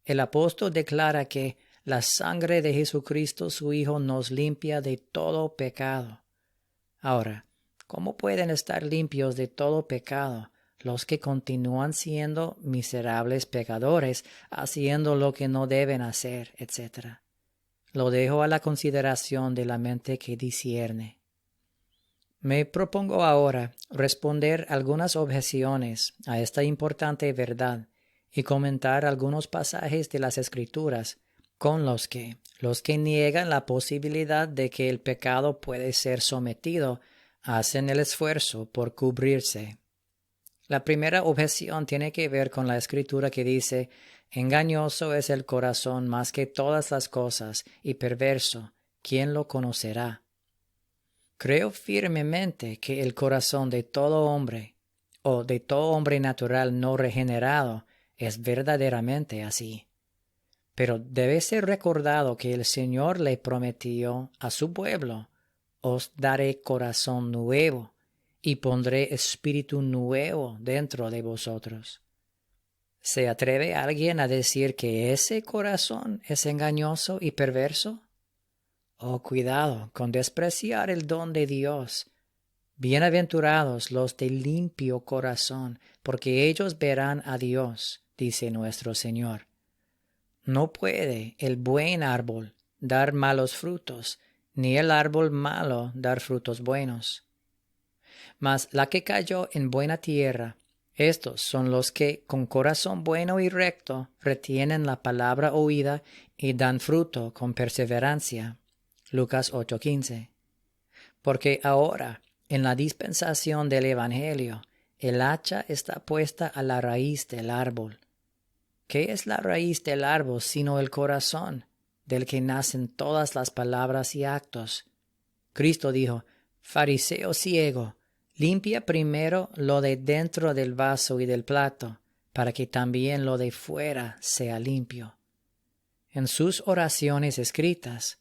El apóstol declara que la sangre de Jesucristo su Hijo nos limpia de todo pecado. Ahora, ¿cómo pueden estar limpios de todo pecado los que continúan siendo miserables pecadores, haciendo lo que no deben hacer, etcétera? Lo dejo a la consideración de la mente que discierne. Me propongo ahora responder algunas objeciones a esta importante verdad y comentar algunos pasajes de las Escrituras con los que niegan la posibilidad de que el pecado puede ser sometido hacen el esfuerzo por cubrirse. La primera objeción tiene que ver con la Escritura que dice: engañoso es el corazón más que todas las cosas, y perverso, ¿quién lo conocerá? Creo firmemente que el corazón de todo hombre, o de todo hombre natural no regenerado, es verdaderamente así. Pero debe ser recordado que el Señor le prometió a su pueblo: os daré corazón nuevo, y pondré espíritu nuevo dentro de vosotros. ¿Se atreve alguien a decir que ese corazón es engañoso y perverso? Oh, cuidado con despreciar el don de Dios. Bienaventurados los de limpio corazón, porque ellos verán a Dios, dice nuestro Señor. No puede el buen árbol dar malos frutos, ni el árbol malo dar frutos buenos. Mas la que cayó en buena tierra Estos son los que, con corazón bueno y recto, retienen la palabra oída y dan fruto con perseverancia. Lucas 8:15. Porque ahora, en la dispensación del Evangelio, el hacha está puesta a la raíz del árbol. ¿Qué es la raíz del árbol sino el corazón, del que nacen todas las palabras y actos? Cristo dijo: Fariseo ciego, limpia primero lo de dentro del vaso y del plato, para que también lo de fuera sea limpio. En sus oraciones escritas,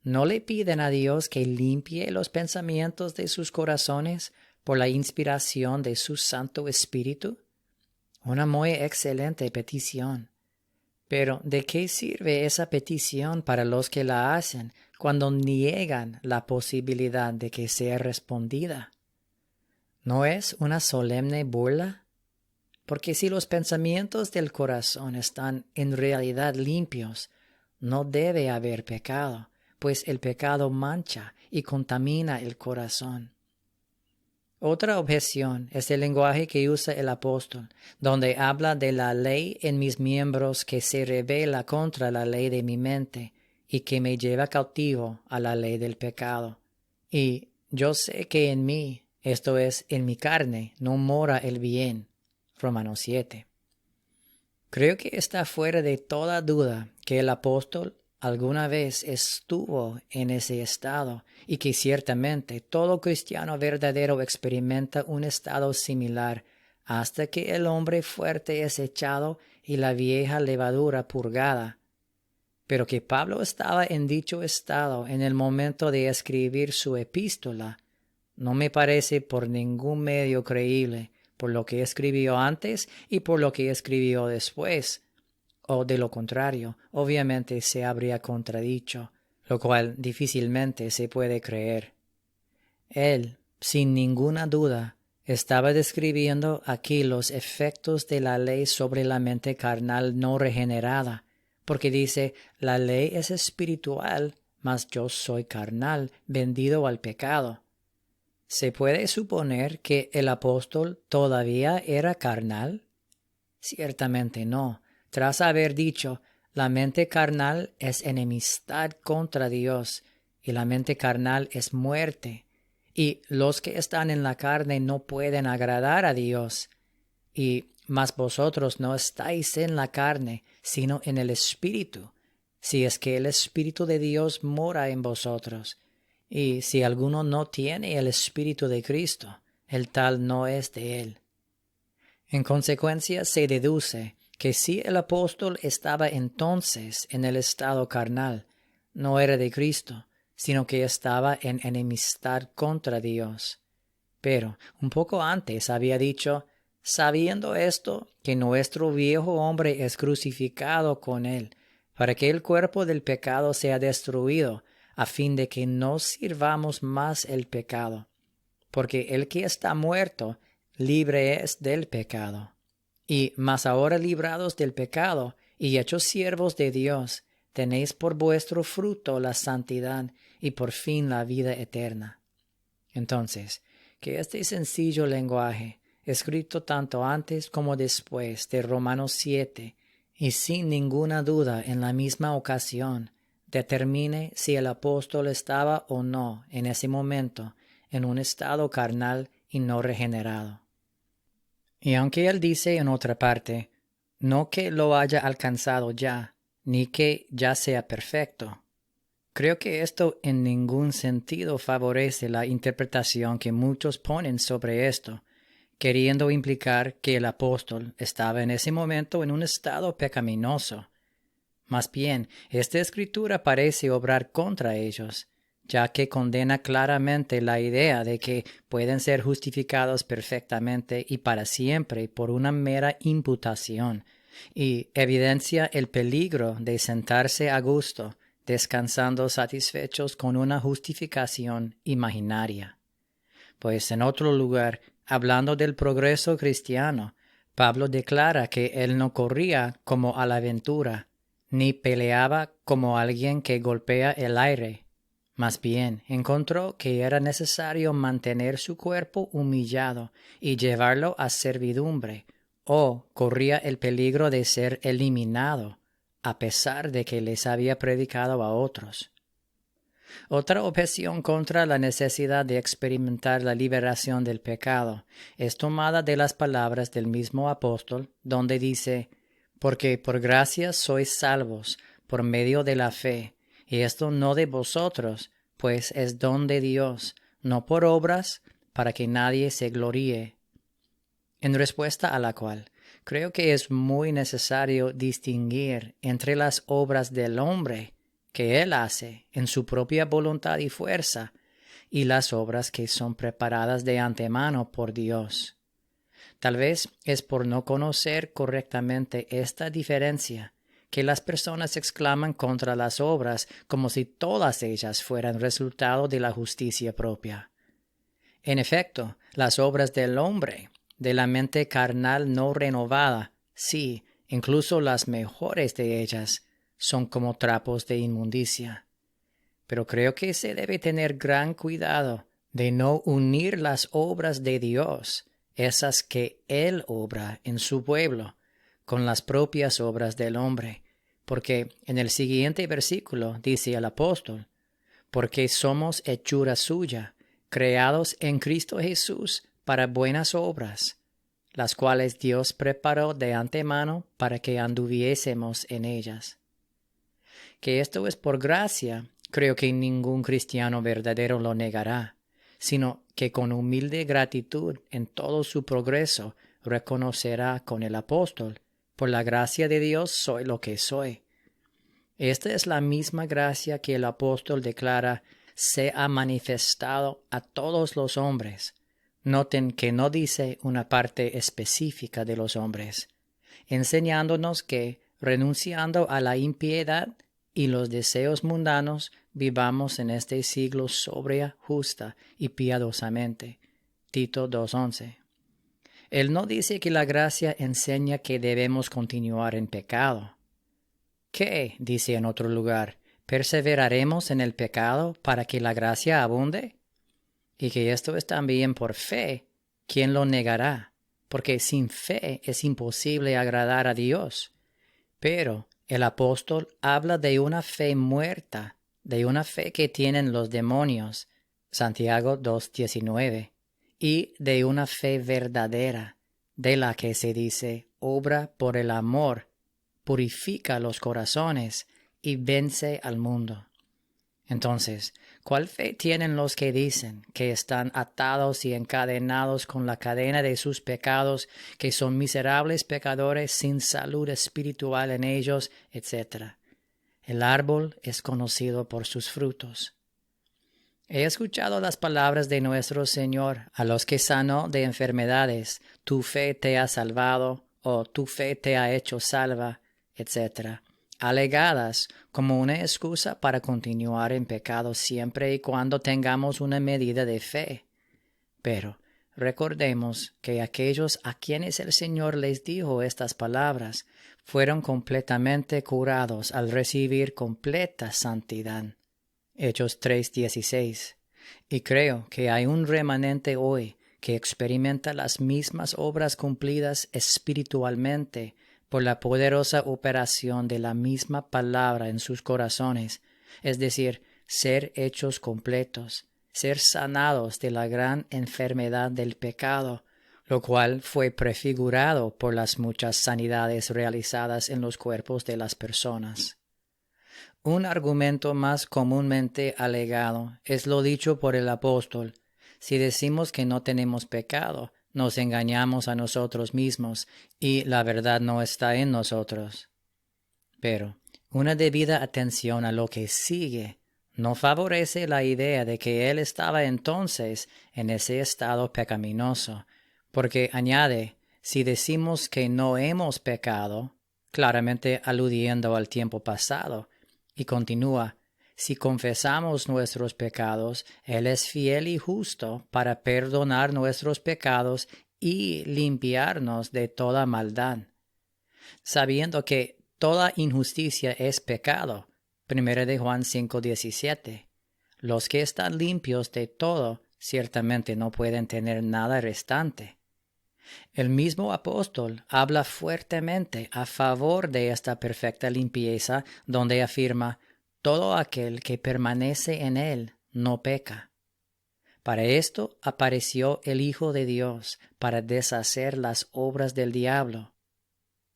¿no le piden a Dios que limpie los pensamientos de sus corazones por la inspiración de su Santo Espíritu? Una muy excelente petición. Pero ¿de qué sirve esa petición para los que la hacen cuando niegan la posibilidad de que sea respondida? ¿No es una solemne burla? Porque si los pensamientos del corazón están en realidad limpios, no debe haber pecado, pues el pecado mancha y contamina el corazón. Otra objeción es el lenguaje que usa el apóstol, donde habla de la ley en mis miembros que se rebela contra la ley de mi mente y que me lleva cautivo a la ley del pecado. Y yo sé que en mí, esto es, en mi carne, no mora el bien. Romanos 7. Creo que está fuera de toda duda que el apóstol alguna vez estuvo en ese estado y que ciertamente todo cristiano verdadero experimenta un estado similar hasta que el hombre fuerte es echado y la vieja levadura purgada. Pero que Pablo estaba en dicho estado en el momento de escribir su epístola no me parece por ningún medio creíble, por lo que escribió antes y por lo que escribió después. O de lo contrario, obviamente se habría contradicho, lo cual difícilmente se puede creer. Él, sin ninguna duda, estaba describiendo aquí los efectos de la ley sobre la mente carnal no regenerada, porque dice, la ley es espiritual, mas yo soy carnal, vendido al pecado. ¿Se puede suponer que el apóstol todavía era carnal? Ciertamente no. Tras haber dicho, la mente carnal es enemistad contra Dios, y la mente carnal es muerte, y los que están en la carne no pueden agradar a Dios. Mas vosotros no estáis en la carne, sino en el Espíritu, si es que el Espíritu de Dios mora en vosotros. Y si alguno no tiene el Espíritu de Cristo, el tal no es de él. En consecuencia se deduce que si el apóstol estaba entonces en el estado carnal, no era de Cristo, sino que estaba en enemistad contra Dios. Pero un poco antes había dicho, sabiendo esto, que nuestro viejo hombre es crucificado con él, para que el cuerpo del pecado sea destruido, a fin de que no sirvamos más el pecado. Porque el que está muerto, libre es del pecado. Y mas ahora librados del pecado y hechos siervos de Dios, tenéis por vuestro fruto la santidad y por fin la vida eterna. Entonces, que este sencillo lenguaje, escrito tanto antes como después de Romanos 7, y sin ninguna duda en la misma ocasión, determine si el apóstol estaba o no en ese momento en un estado carnal y no regenerado. Y aunque él dice en otra parte, no que lo haya alcanzado ya, ni que ya sea perfecto, creo que esto en ningún sentido favorece la interpretación que muchos ponen sobre esto, queriendo implicar que el apóstol estaba en ese momento en un estado pecaminoso. Más bien, esta escritura parece obrar contra ellos, ya que condena claramente la idea de que pueden ser justificados perfectamente y para siempre por una mera imputación, y evidencia el peligro de sentarse a gusto, descansando satisfechos con una justificación imaginaria. Pues en otro lugar, hablando del progreso cristiano, Pablo declara que él no corría como a la aventura, ni peleaba como alguien que golpea el aire, Más bien, encontró que era necesario mantener su cuerpo humillado y llevarlo a servidumbre, o corría el peligro de ser eliminado, a pesar de que les había predicado a otros. Otra objeción contra la necesidad de experimentar la liberación del pecado es tomada de las palabras del mismo apóstol, donde dice: «Porque por gracia sois salvos, por medio de la fe, y esto no de vosotros, pues es don de Dios, no por obras, para que nadie se gloríe». En respuesta a la cual, creo que es muy necesario distinguir entre las obras del hombre que él hace en su propia voluntad y fuerza, y las obras que son preparadas de antemano por Dios. Tal vez es por no conocer correctamente esta diferencia que las personas exclaman contra las obras como si todas ellas fueran resultado de la justicia propia. En efecto, las obras del hombre, de la mente carnal no renovada, sí, incluso las mejores de ellas, son como trapos de inmundicia. Pero creo que se debe tener gran cuidado de no unir las obras de Dios, esas que Él obra en su pueblo, con las propias obras del hombre, porque en el siguiente versículo dice el apóstol: «Porque somos hechura suya, creados en Cristo Jesús para buenas obras, las cuales Dios preparó de antemano para que anduviésemos en ellas». Que esto es por gracia, creo que ningún cristiano verdadero lo negará, sino que con humilde gratitud en todo su progreso reconocerá con el apóstol: «Por la gracia de Dios soy lo que soy». Esta es la misma gracia que el apóstol declara se ha manifestado a todos los hombres. Noten que no dice una parte específica de los hombres, enseñándonos que, renunciando a la impiedad y los deseos mundanos, vivamos en este siglo sobria, justa y piadosamente. Tito 2:11. Él no dice que la gracia enseña que debemos continuar en pecado. ¿Qué? Dice en otro lugar: ¿perseveraremos en el pecado para que la gracia abunde? Y que esto es también por fe. ¿Quién lo negará? Porque sin fe es imposible agradar a Dios. Pero el apóstol habla de una fe muerta, de una fe que tienen los demonios, Santiago 2:19, y de una fe verdadera, de la que se dice: obra por el amor, purifica los corazones y vence al mundo. Entonces, ¿cuál fe tienen los que dicen que están atados y encadenados con la cadena de sus pecados, que son miserables pecadores sin salud espiritual en ellos, etc.? El árbol es conocido por sus frutos. He escuchado las palabras de nuestro Señor a los que sanó de enfermedades: «Tu fe te ha salvado», o «Tu fe te ha hecho salva», etc., alegadas como una excusa para continuar en pecado siempre y cuando tengamos una medida de fe. Pero recordemos que aquellos a quienes el Señor les dijo estas palabras fueron completamente curados al recibir completa santidad. Hechos 3:16. Y creo que hay un remanente hoy que experimenta las mismas obras cumplidas espiritualmente por la poderosa operación de la misma palabra en sus corazones, es decir, ser hechos completos, ser sanados de la gran enfermedad del pecado, lo cual fue prefigurado por las muchas sanidades realizadas en los cuerpos de las personas. Un argumento más comúnmente alegado es lo dicho por el apóstol: si decimos que no tenemos pecado, nos engañamos a nosotros mismos y la verdad no está en nosotros. Pero una debida atención a lo que sigue no favorece la idea de que él estaba entonces en ese estado pecaminoso, porque añade: si decimos que no hemos pecado, claramente aludiendo al tiempo pasado, y continúa: si confesamos nuestros pecados, Él es fiel y justo para perdonar nuestros pecados y limpiarnos de toda maldad. Sabiendo que toda injusticia es pecado, 1 Juan 5:17, Los que están limpios de todo ciertamente no pueden tener nada restante. El mismo apóstol habla fuertemente a favor de esta perfecta limpieza, donde afirma: todo aquel que permanece en él no peca. Para esto apareció el Hijo de Dios, para deshacer las obras del diablo.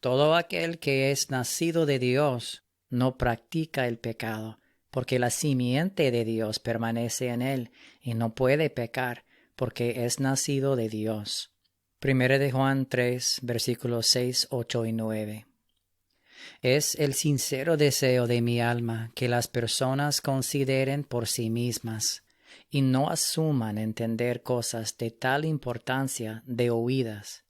Todo aquel que es nacido de Dios no practica el pecado, porque la simiente de Dios permanece en él, y no puede pecar, porque es nacido de Dios. 1 de Juan 3, versículos 6, 8 y 9. Es el sincero deseo de mi alma que las personas consideren por sí mismas y no asuman entender cosas de tal importancia de oídas,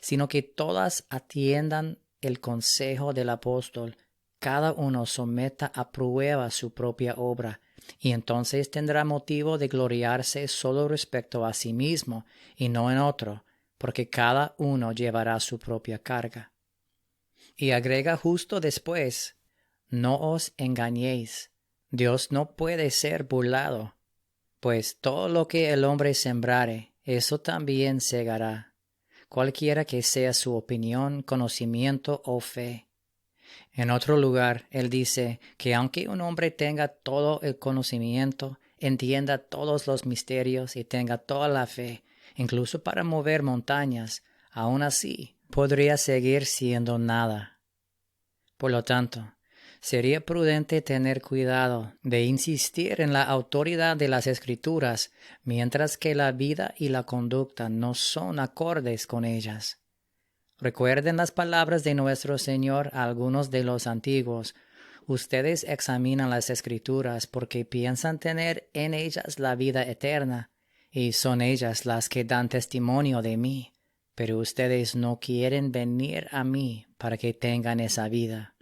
sino que todas atiendan el consejo del apóstol, cada uno someta a prueba su propia obra, y entonces tendrá motivo de gloriarse solo respecto a sí mismo y no en otro, porque cada uno llevará su propia carga. Y agrega justo después: no os engañéis, Dios no puede ser burlado, pues todo lo que el hombre sembrare, eso también segará, cualquiera que sea su opinión, conocimiento o fe. En otro lugar, él dice que aunque un hombre tenga todo el conocimiento, entienda todos los misterios y tenga toda la fe, incluso para mover montañas, aún así podría seguir siendo nada. Por lo tanto, sería prudente tener cuidado de insistir en la autoridad de las Escrituras, mientras que la vida y la conducta no son acordes con ellas. Recuerden las palabras de nuestro Señor a algunos de los antiguos: ustedes examinan las Escrituras porque piensan tener en ellas la vida eterna, y son ellas las que dan testimonio de mí, pero ustedes no quieren venir a mí para que tengan esa vida.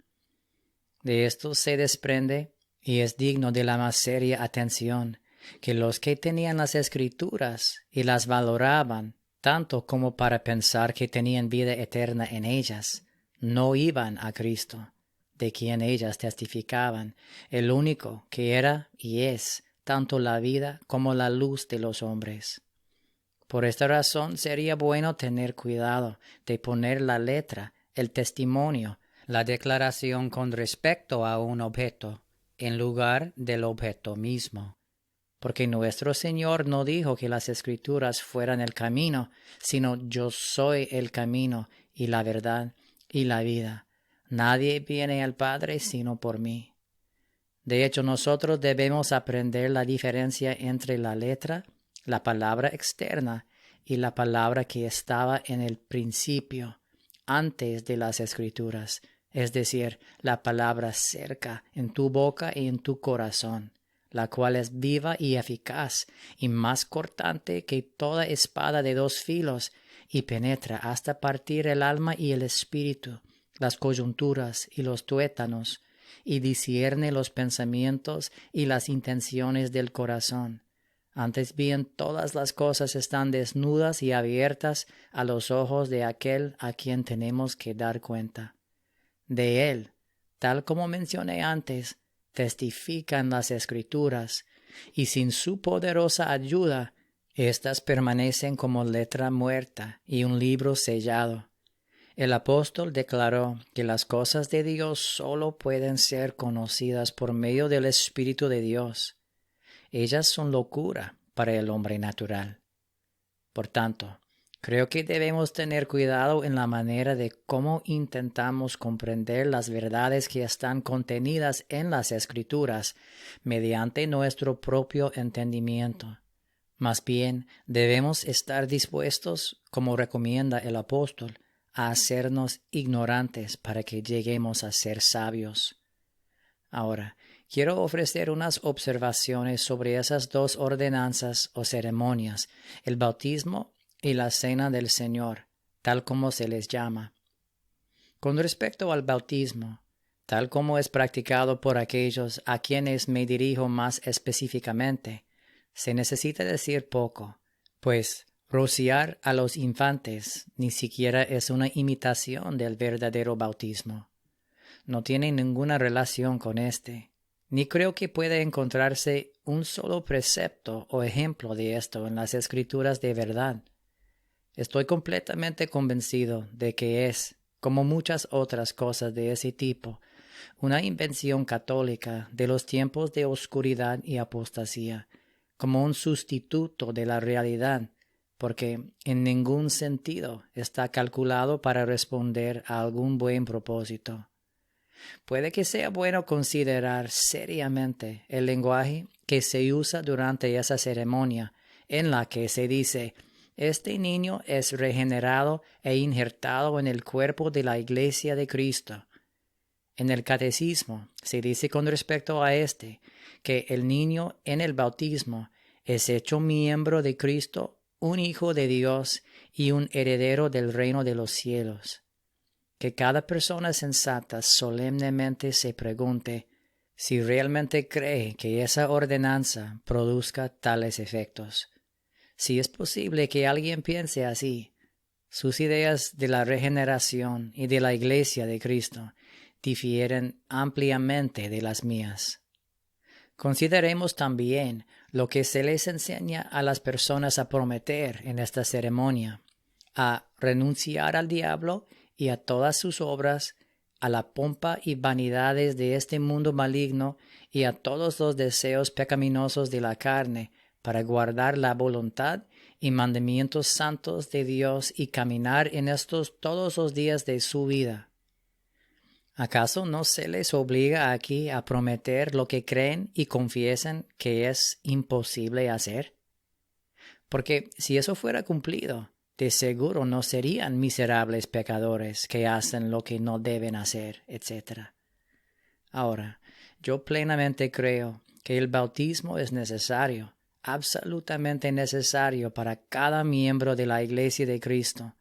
De esto se desprende, y es digno de la más seria atención, que los que tenían las Escrituras y las valoraban tanto como para pensar que tenían vida eterna en ellas, no iban a Cristo, de quien ellas testificaban, el único que era y es tanto la vida como la luz de los hombres. Por esta razón sería bueno tener cuidado de poner la letra, el testimonio, la declaración con respecto a un objeto, en lugar del objeto mismo. Porque nuestro Señor no dijo que las Escrituras fueran el camino, sino: yo soy el camino y la verdad y la vida. Nadie viene al Padre sino por mí. De hecho, nosotros debemos aprender la diferencia entre la letra, la palabra externa, y la palabra que estaba en el principio, antes de las Escrituras, es decir, la palabra cerca, en tu boca y en tu corazón, la cual es viva y eficaz, y más cortante que toda espada de dos filos, y penetra hasta partir el alma y el espíritu, las coyunturas y los tuétanos, y discierne los pensamientos y las intenciones del corazón. Antes bien, todas las cosas están desnudas y abiertas a los ojos de aquel a quien tenemos que dar cuenta. De él, tal como mencioné antes, testifican las Escrituras, y sin su poderosa ayuda, éstas permanecen como letra muerta y un libro sellado. El apóstol declaró que las cosas de Dios solo pueden ser conocidas por medio del Espíritu de Dios. Ellas son locura para el hombre natural. Por tanto, creo que debemos tener cuidado en la manera de cómo intentamos comprender las verdades que están contenidas en las Escrituras mediante nuestro propio entendimiento. Más bien, debemos estar dispuestos, como recomienda el apóstol, a hacernos ignorantes para que lleguemos a ser sabios. Ahora, quiero ofrecer unas observaciones sobre esas dos ordenanzas o ceremonias, el bautismo y la cena del Señor, tal como se les llama. Con respecto al bautismo, tal como es practicado por aquellos a quienes me dirijo más específicamente, se necesita decir poco, pues rociar a los infantes ni siquiera es una imitación del verdadero bautismo. No tiene ninguna relación con este. Ni creo que pueda encontrarse un solo precepto o ejemplo de esto en las Escrituras de verdad. Estoy completamente convencido de que es, como muchas otras cosas de ese tipo, una invención católica de los tiempos de oscuridad y apostasía, como un sustituto de la realidad, porque en ningún sentido está calculado para responder a algún buen propósito. Puede que sea bueno considerar seriamente el lenguaje que se usa durante esa ceremonia, en la que se dice: este niño es regenerado e injertado en el cuerpo de la Iglesia de Cristo. En el Catecismo se dice con respecto a que el niño en el bautismo es hecho miembro de Cristo, un hijo de Dios y un heredero del reino de los cielos. Que cada persona sensata solemnemente se pregunte si realmente cree que esa ordenanza produzca tales efectos. Si es posible que alguien piense así, sus ideas de la regeneración y de la Iglesia de Cristo difieren ampliamente de las mías. Consideremos también lo que se les enseña a las personas a prometer en esta ceremonia: a renunciar al diablo y a todas sus obras, a la pompa y vanidades de este mundo maligno y a todos los deseos pecaminosos de la carne, para guardar la voluntad y mandamientos santos de Dios y caminar en estos todos los días de su vida. ¿Acaso no se les obliga aquí a prometer lo que creen y confiesan que es imposible hacer? Porque si eso fuera cumplido, de seguro no serían miserables pecadores que hacen lo que no deben hacer, etc. Ahora, yo plenamente creo que el bautismo es necesario, absolutamente necesario para cada miembro de la Iglesia de Cristo,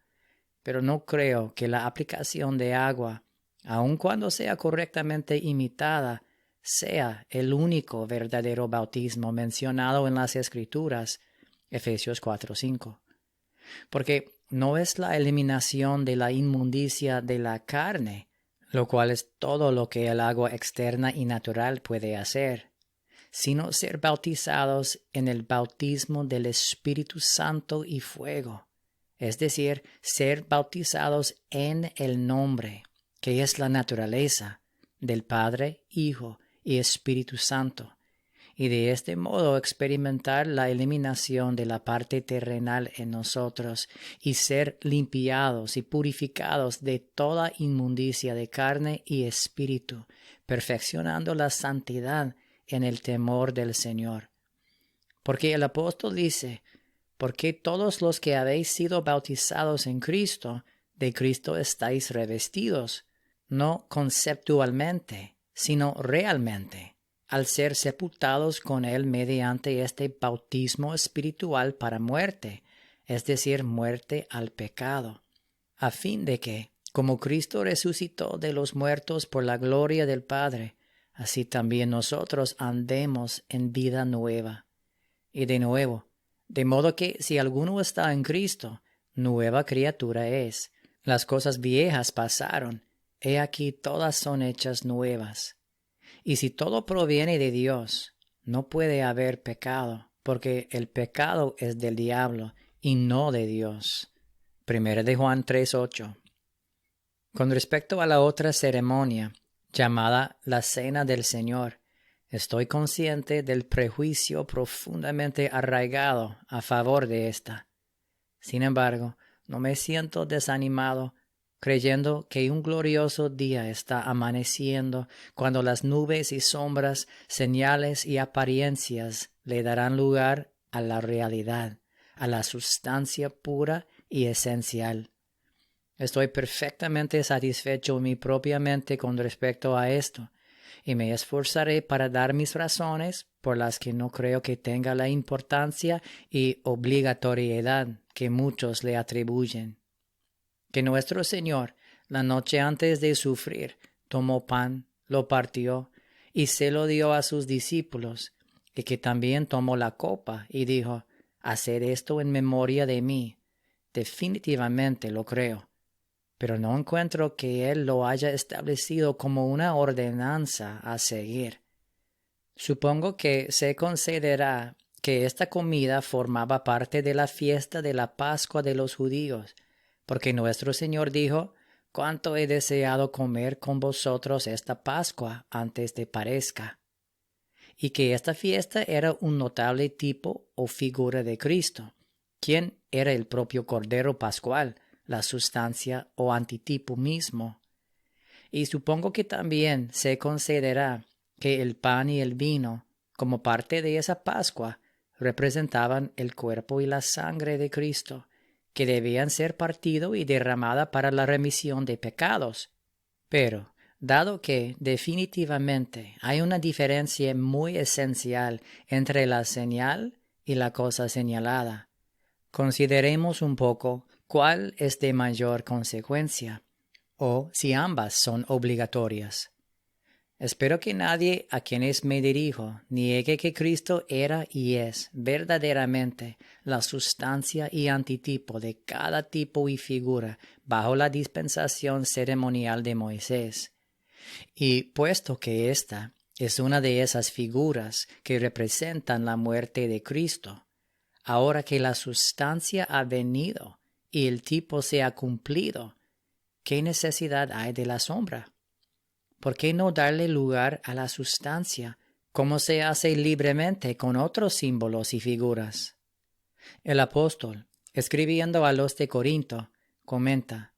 pero no creo que la aplicación de agua, aun cuando sea correctamente imitada, sea el único verdadero bautismo mencionado en las Escrituras, Efesios 4:5. Porque no es la eliminación de la inmundicia de la carne, lo cual es todo lo que el agua externa y natural puede hacer, sino ser bautizados en el bautismo del Espíritu Santo y fuego, es decir, ser bautizados en el nombre, que es la naturaleza, del Padre, Hijo y Espíritu Santo, y de este modo experimentar la eliminación de la parte terrenal en nosotros y ser limpiados y purificados de toda inmundicia de carne y espíritu, perfeccionando la santidad en el temor del Señor. Porque el apóstol dice: porque todos los que habéis sido bautizados en Cristo, de Cristo estáis revestidos, no conceptualmente, sino realmente, al ser sepultados con Él mediante este bautismo espiritual para muerte, es decir, muerte al pecado, a fin de que, como Cristo resucitó de los muertos por la gloria del Padre, así también nosotros andemos en vida nueva. Y de nuevo, de modo que si alguno está en Cristo, nueva criatura es. Las cosas viejas pasaron, he aquí todas son hechas nuevas. Y si todo proviene de Dios, no puede haber pecado, porque el pecado es del diablo y no de Dios. 1 de Juan 3:8. Con respecto a la otra ceremonia, llamada la Cena del Señor, estoy consciente del prejuicio profundamente arraigado a favor de esta. Sin embargo, no me siento desanimado, creyendo que un glorioso día está amaneciendo, cuando las nubes y sombras, señales y apariencias le darán lugar a la realidad, a la sustancia pura y esencial. Estoy perfectamente satisfecho en mi propia mente con respecto a esto, y me esforzaré para dar mis razones por las que no creo que tenga la importancia y obligatoriedad que muchos le atribuyen. Que nuestro Señor, la noche antes de sufrir, tomó pan, lo partió y se lo dio a sus discípulos, y que también tomó la copa y dijo: haced esto en memoria de mí. Definitivamente lo creo, pero no encuentro que Él lo haya establecido como una ordenanza a seguir. Supongo que se considera que esta comida formaba parte de la fiesta de la Pascua de los judíos, porque nuestro Señor dijo: «Cuánto he deseado comer con vosotros esta Pascua antes de parezca», y que esta fiesta era un notable tipo o figura de Cristo, quien era el propio Cordero Pascual, la sustancia o antitipo mismo. Y supongo que también se considera que el pan y el vino, como parte de esa Pascua, representaban el cuerpo y la sangre de Cristo, que debían ser partido y derramada para la remisión de pecados. Pero, dado que definitivamente hay una diferencia muy esencial entre la señal y la cosa señalada, consideremos un poco cuál es de mayor consecuencia, o si ambas son obligatorias. Espero que nadie a quienes me dirijo niegue que Cristo era y es verdaderamente la sustancia y antitipo de cada tipo y figura bajo la dispensación ceremonial de Moisés. Y puesto que esta es una de esas figuras que representan la muerte de Cristo, ahora que la sustancia ha venido y el tipo se ha cumplido, ¿qué necesidad hay de la sombra? ¿Por qué no darle lugar a la sustancia, como se hace libremente con otros símbolos y figuras? El apóstol, escribiendo a los de Corinto, comenta: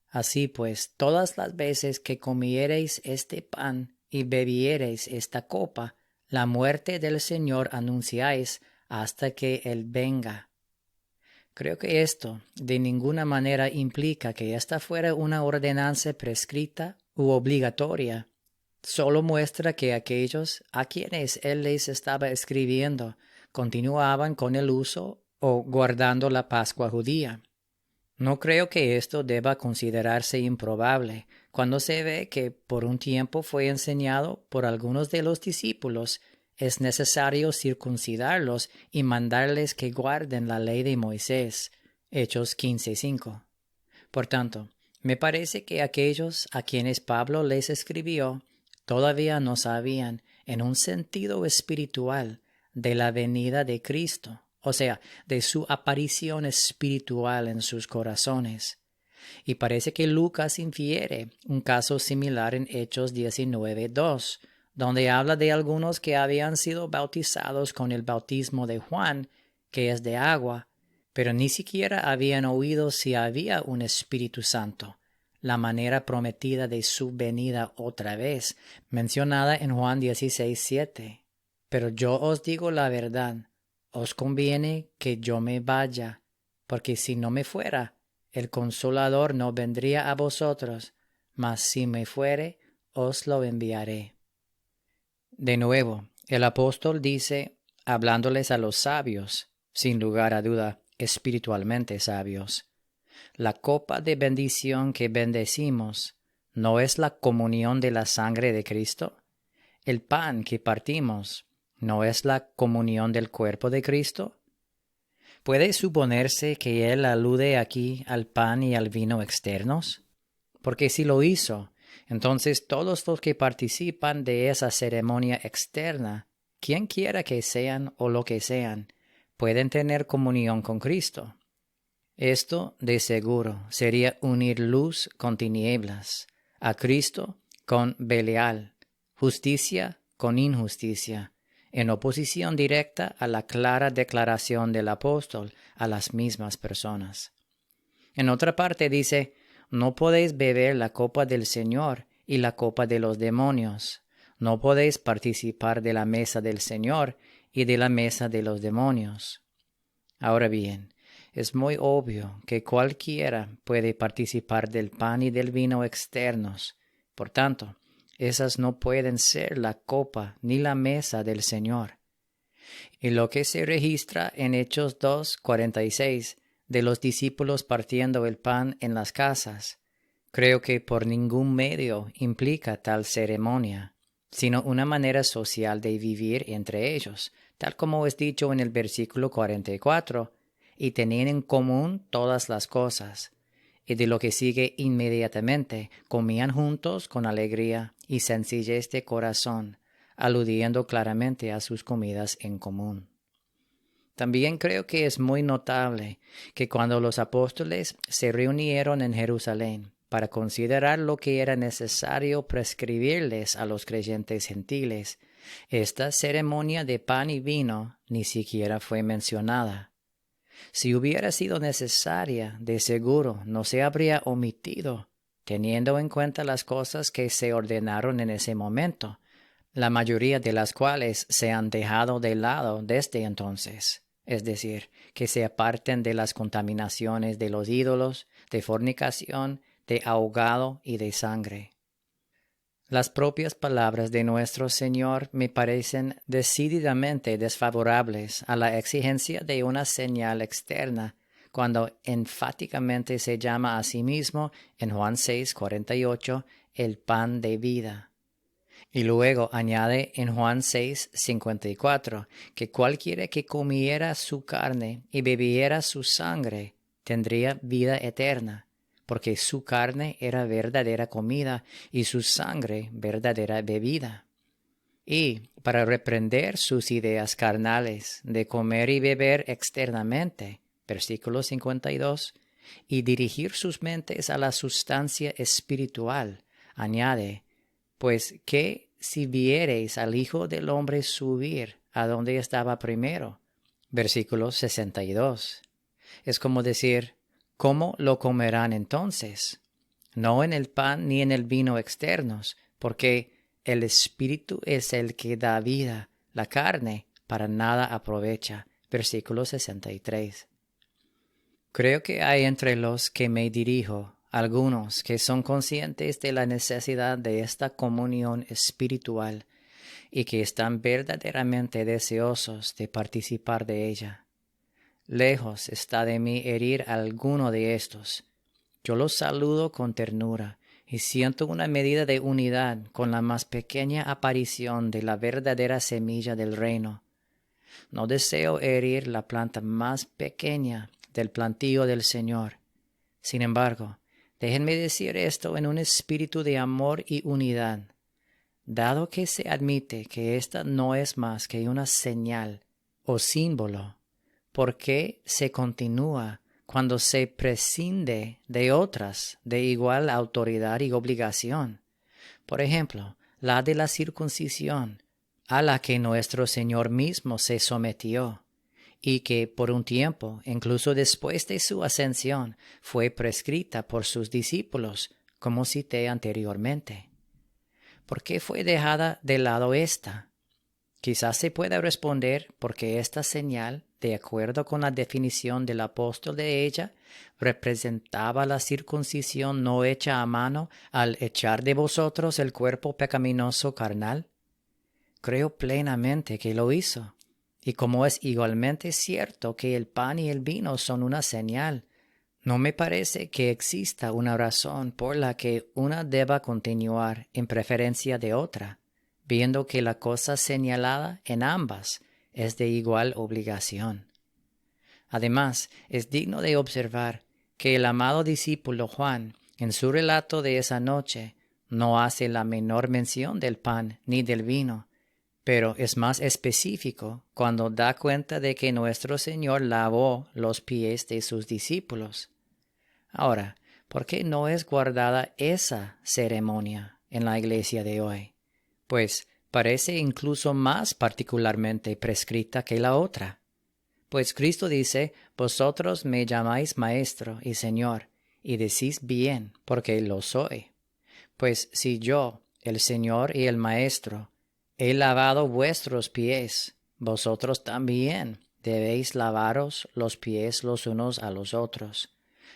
«Así pues, todas las veces que comiereis este pan y bebiereis esta copa, la muerte del Señor anunciáis hasta que Él venga». Creo que esto de ninguna manera implica que esta fuera una ordenanza prescrita u obligatoria. Solo muestra que aquellos a quienes él les estaba escribiendo continuaban con el uso o guardando la Pascua judía. No creo que esto deba considerarse improbable cuando se ve que por un tiempo fue enseñado por algunos de los discípulos es necesario circuncidarlos y mandarles que guarden la ley de Moisés. Hechos 15:5. Por tanto, me parece que aquellos a quienes Pablo les escribió todavía no sabían, en un sentido espiritual, de la venida de Cristo, o sea, de su aparición espiritual en sus corazones. Y parece que Lucas infiere un caso similar en Hechos 19:2, donde habla de algunos que habían sido bautizados con el bautismo de Juan, que es de agua, pero ni siquiera habían oído si había un Espíritu Santo, la manera prometida de su venida otra vez, mencionada en Juan 16:7. Pero yo os digo la verdad, os conviene que yo me vaya, porque si no me fuera, el Consolador no vendría a vosotros, mas si me fuere, os lo enviaré. De nuevo, el apóstol dice, hablándoles a los sabios, sin lugar a duda, espiritualmente sabios: la copa de bendición que bendecimos, ¿no es la comunión de la sangre de Cristo? El pan que partimos, ¿no es la comunión del cuerpo de Cristo? ¿Puede suponerse que él alude aquí al pan y al vino externos? Porque si lo hizo, entonces todos los que participan de esa ceremonia externa, quien quiera que sean o lo que sean, pueden tener comunión con Cristo. Esto, de seguro, sería unir luz con tinieblas, a Cristo con Belial, justicia con injusticia, en oposición directa a la clara declaración del apóstol a las mismas personas. En otra parte dice: «No podéis beber la copa del Señor y la copa de los demonios. No podéis participar de la mesa del Señor y de la mesa de los demonios». Ahora bien, es muy obvio que cualquiera puede participar del pan y del vino externos. Por tanto, esas no pueden ser la copa ni la mesa del Señor. Y lo que se registra en Hechos 2:46 de los discípulos partiendo el pan en las casas, creo que por ningún medio implica tal ceremonia, sino una manera social de vivir entre ellos, tal como es dicho en el versículo 44, y tenían en común todas las cosas. Y de lo que sigue inmediatamente, comían juntos con alegría y sencillez de corazón, aludiendo claramente a sus comidas en común. También creo que es muy notable que cuando los apóstoles se reunieron en Jerusalén para considerar lo que era necesario prescribirles a los creyentes gentiles, esta ceremonia de pan y vino ni siquiera fue mencionada. Si hubiera sido necesaria, de seguro no se habría omitido, teniendo en cuenta las cosas que se ordenaron en ese momento, la mayoría de las cuales se han dejado de lado desde entonces, es decir, que se aparten de las contaminaciones de los ídolos, de fornicación, de ahogado y de sangre. Las propias palabras de nuestro Señor me parecen decididamente desfavorables a la exigencia de una señal externa, cuando enfáticamente se llama a sí mismo en Juan 6:48 el pan de vida. Y luego añade en Juan 6:54 que cualquiera que comiera su carne y bebiera su sangre tendría vida eterna, porque su carne era verdadera comida y su sangre verdadera bebida. Y para reprender sus ideas carnales de comer y beber externamente, versículo 52, y dirigir sus mentes a la sustancia espiritual, añade, pues que si viereis al Hijo del Hombre subir a donde estaba primero, versículo 62. Es como decir, ¿cómo lo comerán entonces? No en el pan ni en el vino externos, porque el Espíritu es el que da vida, la carne para nada aprovecha. Versículo 63. Creo que hay entre los que me dirijo algunos que son conscientes de la necesidad de esta comunión espiritual y que están verdaderamente deseosos de participar de ella. Lejos está de mí herir a alguno de estos. Yo los saludo con ternura y siento una medida de unidad con la más pequeña aparición de la verdadera semilla del reino. No deseo herir la planta más pequeña del plantío del Señor. Sin embargo, déjenme decir esto en un espíritu de amor y unidad. Dado que se admite que esta no es más que una señal o símbolo, ¿por qué se continúa cuando se prescinde de otras de igual autoridad y obligación? Por ejemplo, la de la circuncisión, a la que nuestro Señor mismo se sometió, y que por un tiempo, incluso después de su ascensión, fue prescrita por sus discípulos, como cité anteriormente. ¿Por qué fue dejada de lado esta? Quizás se pueda responder porque esta señal, de acuerdo con la definición del apóstol de ella, representaba la circuncisión no hecha a mano al echar de vosotros el cuerpo pecaminoso carnal. Creo plenamente que lo hizo. Y como es igualmente cierto que el pan y el vino son una señal, no me parece que exista una razón por la que una deba continuar en preferencia de otra, viendo que la cosa señalada en ambas es de igual obligación. Además, es digno de observar que el amado discípulo Juan, en su relato de esa noche, no hace la menor mención del pan ni del vino, pero es más específico cuando da cuenta de que nuestro Señor lavó los pies de sus discípulos. Ahora, ¿por qué no es guardada esa ceremonia en la iglesia de hoy? Pues parece incluso más particularmente prescrita que la otra. Pues Cristo dice, vosotros me llamáis Maestro y Señor, y decís bien, porque lo soy. Pues si yo, el Señor y el Maestro, he lavado vuestros pies, vosotros también debéis lavaros los pies los unos a los otros.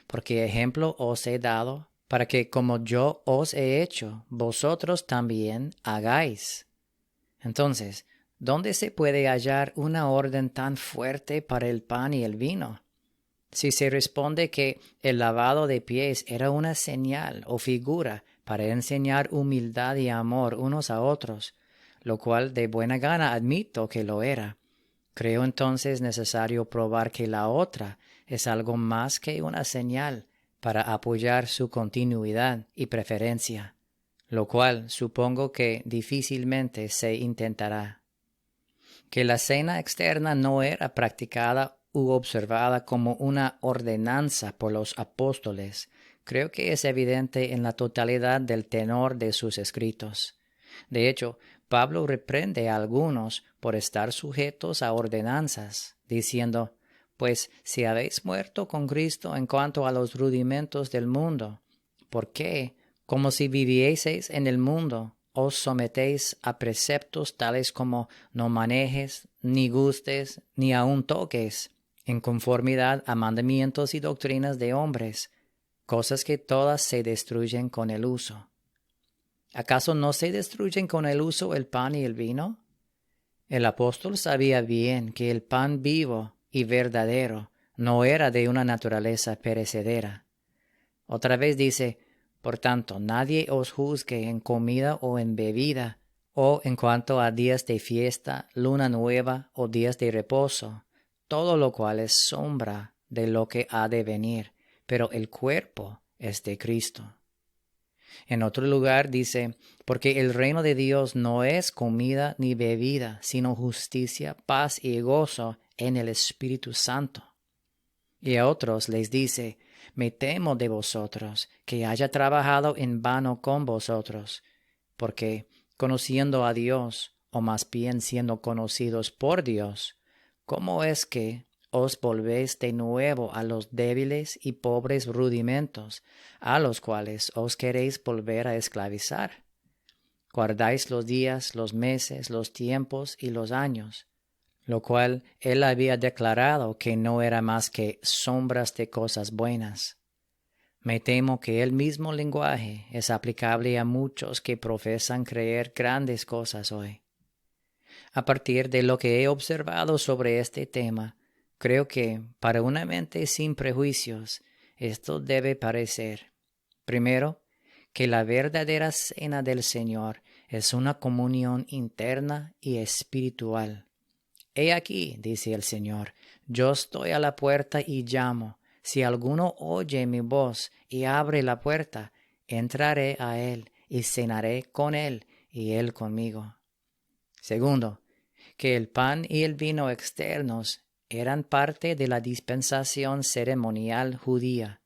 Porque ejemplo os he dado, para que como yo os he hecho, vosotros también hagáis. Entonces, ¿dónde se puede hallar una orden tan fuerte para el pan y el vino? Si se responde que el lavado de pies era una señal o figura para enseñar humildad y amor unos a otros, lo cual de buena gana admito que lo era, creo entonces necesario probar que la otra es algo más que una señal para apoyar su continuidad y preferencia. lo cual supongo que difícilmente se intentará. Que la cena externa no era practicada u observada como una ordenanza por los apóstoles, creo que es evidente en la totalidad del tenor de sus escritos. De hecho, Pablo reprende a algunos por estar sujetos a ordenanzas, diciendo, pues si habéis muerto con Cristo en cuanto a los rudimentos del mundo, ¿por qué, como si vivieseis en el mundo, os sometéis a preceptos tales como no manejes, ni gustes, ni aun toques, en conformidad a mandamientos y doctrinas de hombres, cosas que todas se destruyen con el uso? ¿Acaso no se destruyen con el uso el pan y el vino? El apóstol sabía bien que el pan vivo y verdadero no era de una naturaleza perecedera. Otra vez dice, por tanto, nadie os juzgue en comida o en bebida, o en cuanto a días de fiesta, luna nueva o días de reposo, todo lo cual es sombra de lo que ha de venir, pero el cuerpo es de Cristo. En otro lugar dice, porque el reino de Dios no es comida ni bebida, sino justicia, paz y gozo en el Espíritu Santo. Y a otros les dice, me temo de vosotros, que haya trabajado en vano con vosotros, porque, conociendo a Dios, o más bien siendo conocidos por Dios, ¿cómo es que os volvéis de nuevo a los débiles y pobres rudimentos, a los cuales os queréis volver a esclavizar? Guardáis los días, los meses, los tiempos y los años, lo cual él había declarado que no era más que sombras de cosas buenas. Me temo que el mismo lenguaje es aplicable a muchos que profesan creer grandes cosas hoy. A partir de lo que he observado sobre este tema, creo que, para una mente sin prejuicios, esto debe parecer, primero, que la verdadera cena del Señor es una comunión interna y espiritual. He aquí, dice el Señor, yo estoy a la puerta y llamo. Si alguno oye mi voz y abre la puerta, entraré a él y cenaré con él y él conmigo. Segundo, que el pan y el vino externos eran parte de la dispensación ceremonial judía,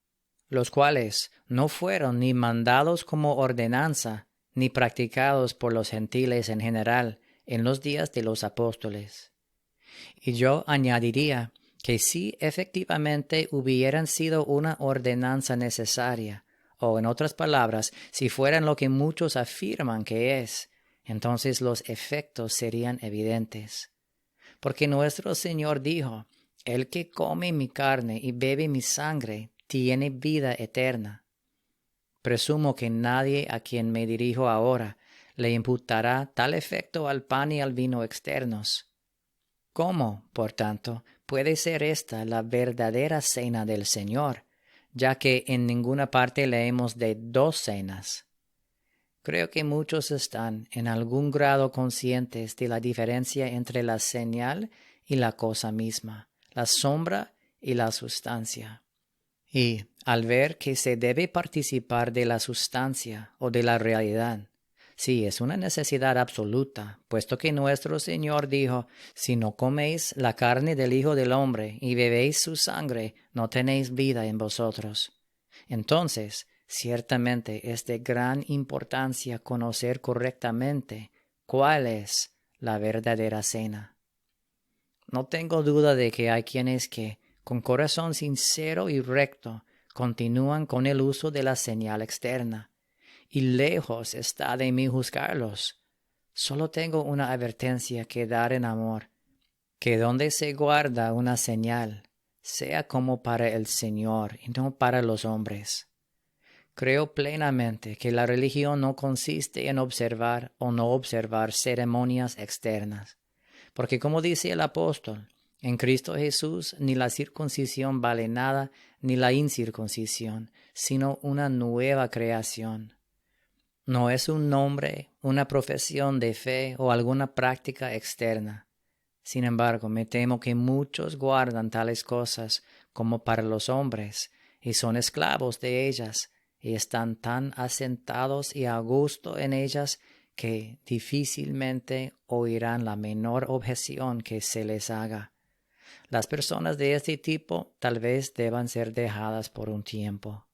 los cuales no fueron ni mandados como ordenanza, ni practicados por los gentiles en general en los días de los apóstoles. Y yo añadiría que si efectivamente hubieran sido una ordenanza necesaria, o en otras palabras, si fueran lo que muchos afirman que es, entonces los efectos serían evidentes. Porque nuestro Señor dijo, el que come mi carne y bebe mi sangre tiene vida eterna. Presumo que nadie a quien me dirijo ahora le imputará tal efecto al pan y al vino externos. ¿Cómo, por tanto, puede ser esta la verdadera cena del Señor, ya que en ninguna parte leemos de dos cenas? Creo que muchos están en algún grado conscientes de la diferencia entre la señal y la cosa misma, la sombra y la sustancia. Y, al ver que se debe participar de la sustancia o de la realidad, sí, es una necesidad absoluta, puesto que nuestro Señor dijo, si no coméis la carne del Hijo del Hombre y bebéis su sangre, no tenéis vida en vosotros. Entonces, ciertamente es de gran importancia conocer correctamente cuál es la verdadera cena. No tengo duda de que hay quienes que, con corazón sincero y recto, continúan con el uso de la señal externa, y lejos está de mí juzgarlos. Solo tengo una advertencia que dar en amor, que donde se guarda una señal, sea como para el Señor y no para los hombres. Creo plenamente que la religión no consiste en observar o no observar ceremonias externas, porque como dice el apóstol, en Cristo Jesús ni la circuncisión vale nada, ni la incircuncisión, sino una nueva creación. No es un nombre, una profesión de fe o alguna práctica externa. Sin embargo, me temo que muchos guardan tales cosas como para los hombres y son esclavos de ellas, y están tan asentados y a gusto en ellas que difícilmente oirán la menor objeción que se les haga. Las personas de este tipo tal vez deban ser dejadas por un tiempo.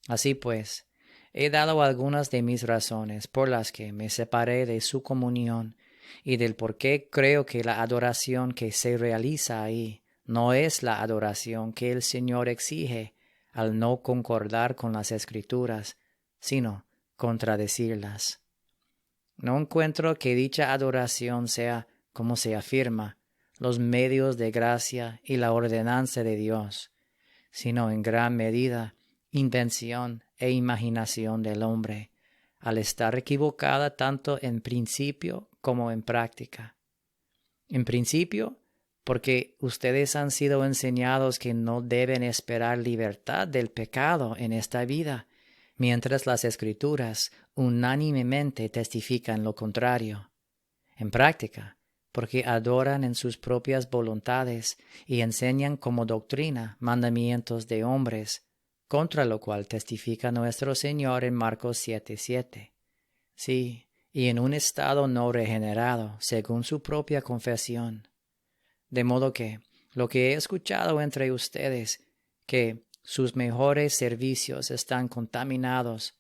Así pues, he dado algunas de mis razones por las que me separé de su comunión y del por qué creo que la adoración que se realiza ahí no es la adoración que el Señor exige al no concordar con las Escrituras, sino contradecirlas. No encuentro que dicha adoración sea, como se afirma, los medios de gracia y la ordenanza de Dios, sino en gran medida invención e imaginación del hombre, al estar equivocada tanto en principio como en práctica. En principio, porque ustedes han sido enseñados que no deben esperar libertad del pecado en esta vida, mientras las Escrituras unánimemente testifican lo contrario. En práctica, porque adoran en sus propias voluntades y enseñan como doctrina mandamientos de hombres, contra lo cual testifica nuestro Señor en Marcos 7:7. Sí, y en un estado no regenerado, según su propia confesión. De modo que, lo que he escuchado entre ustedes, que sus mejores servicios están contaminados,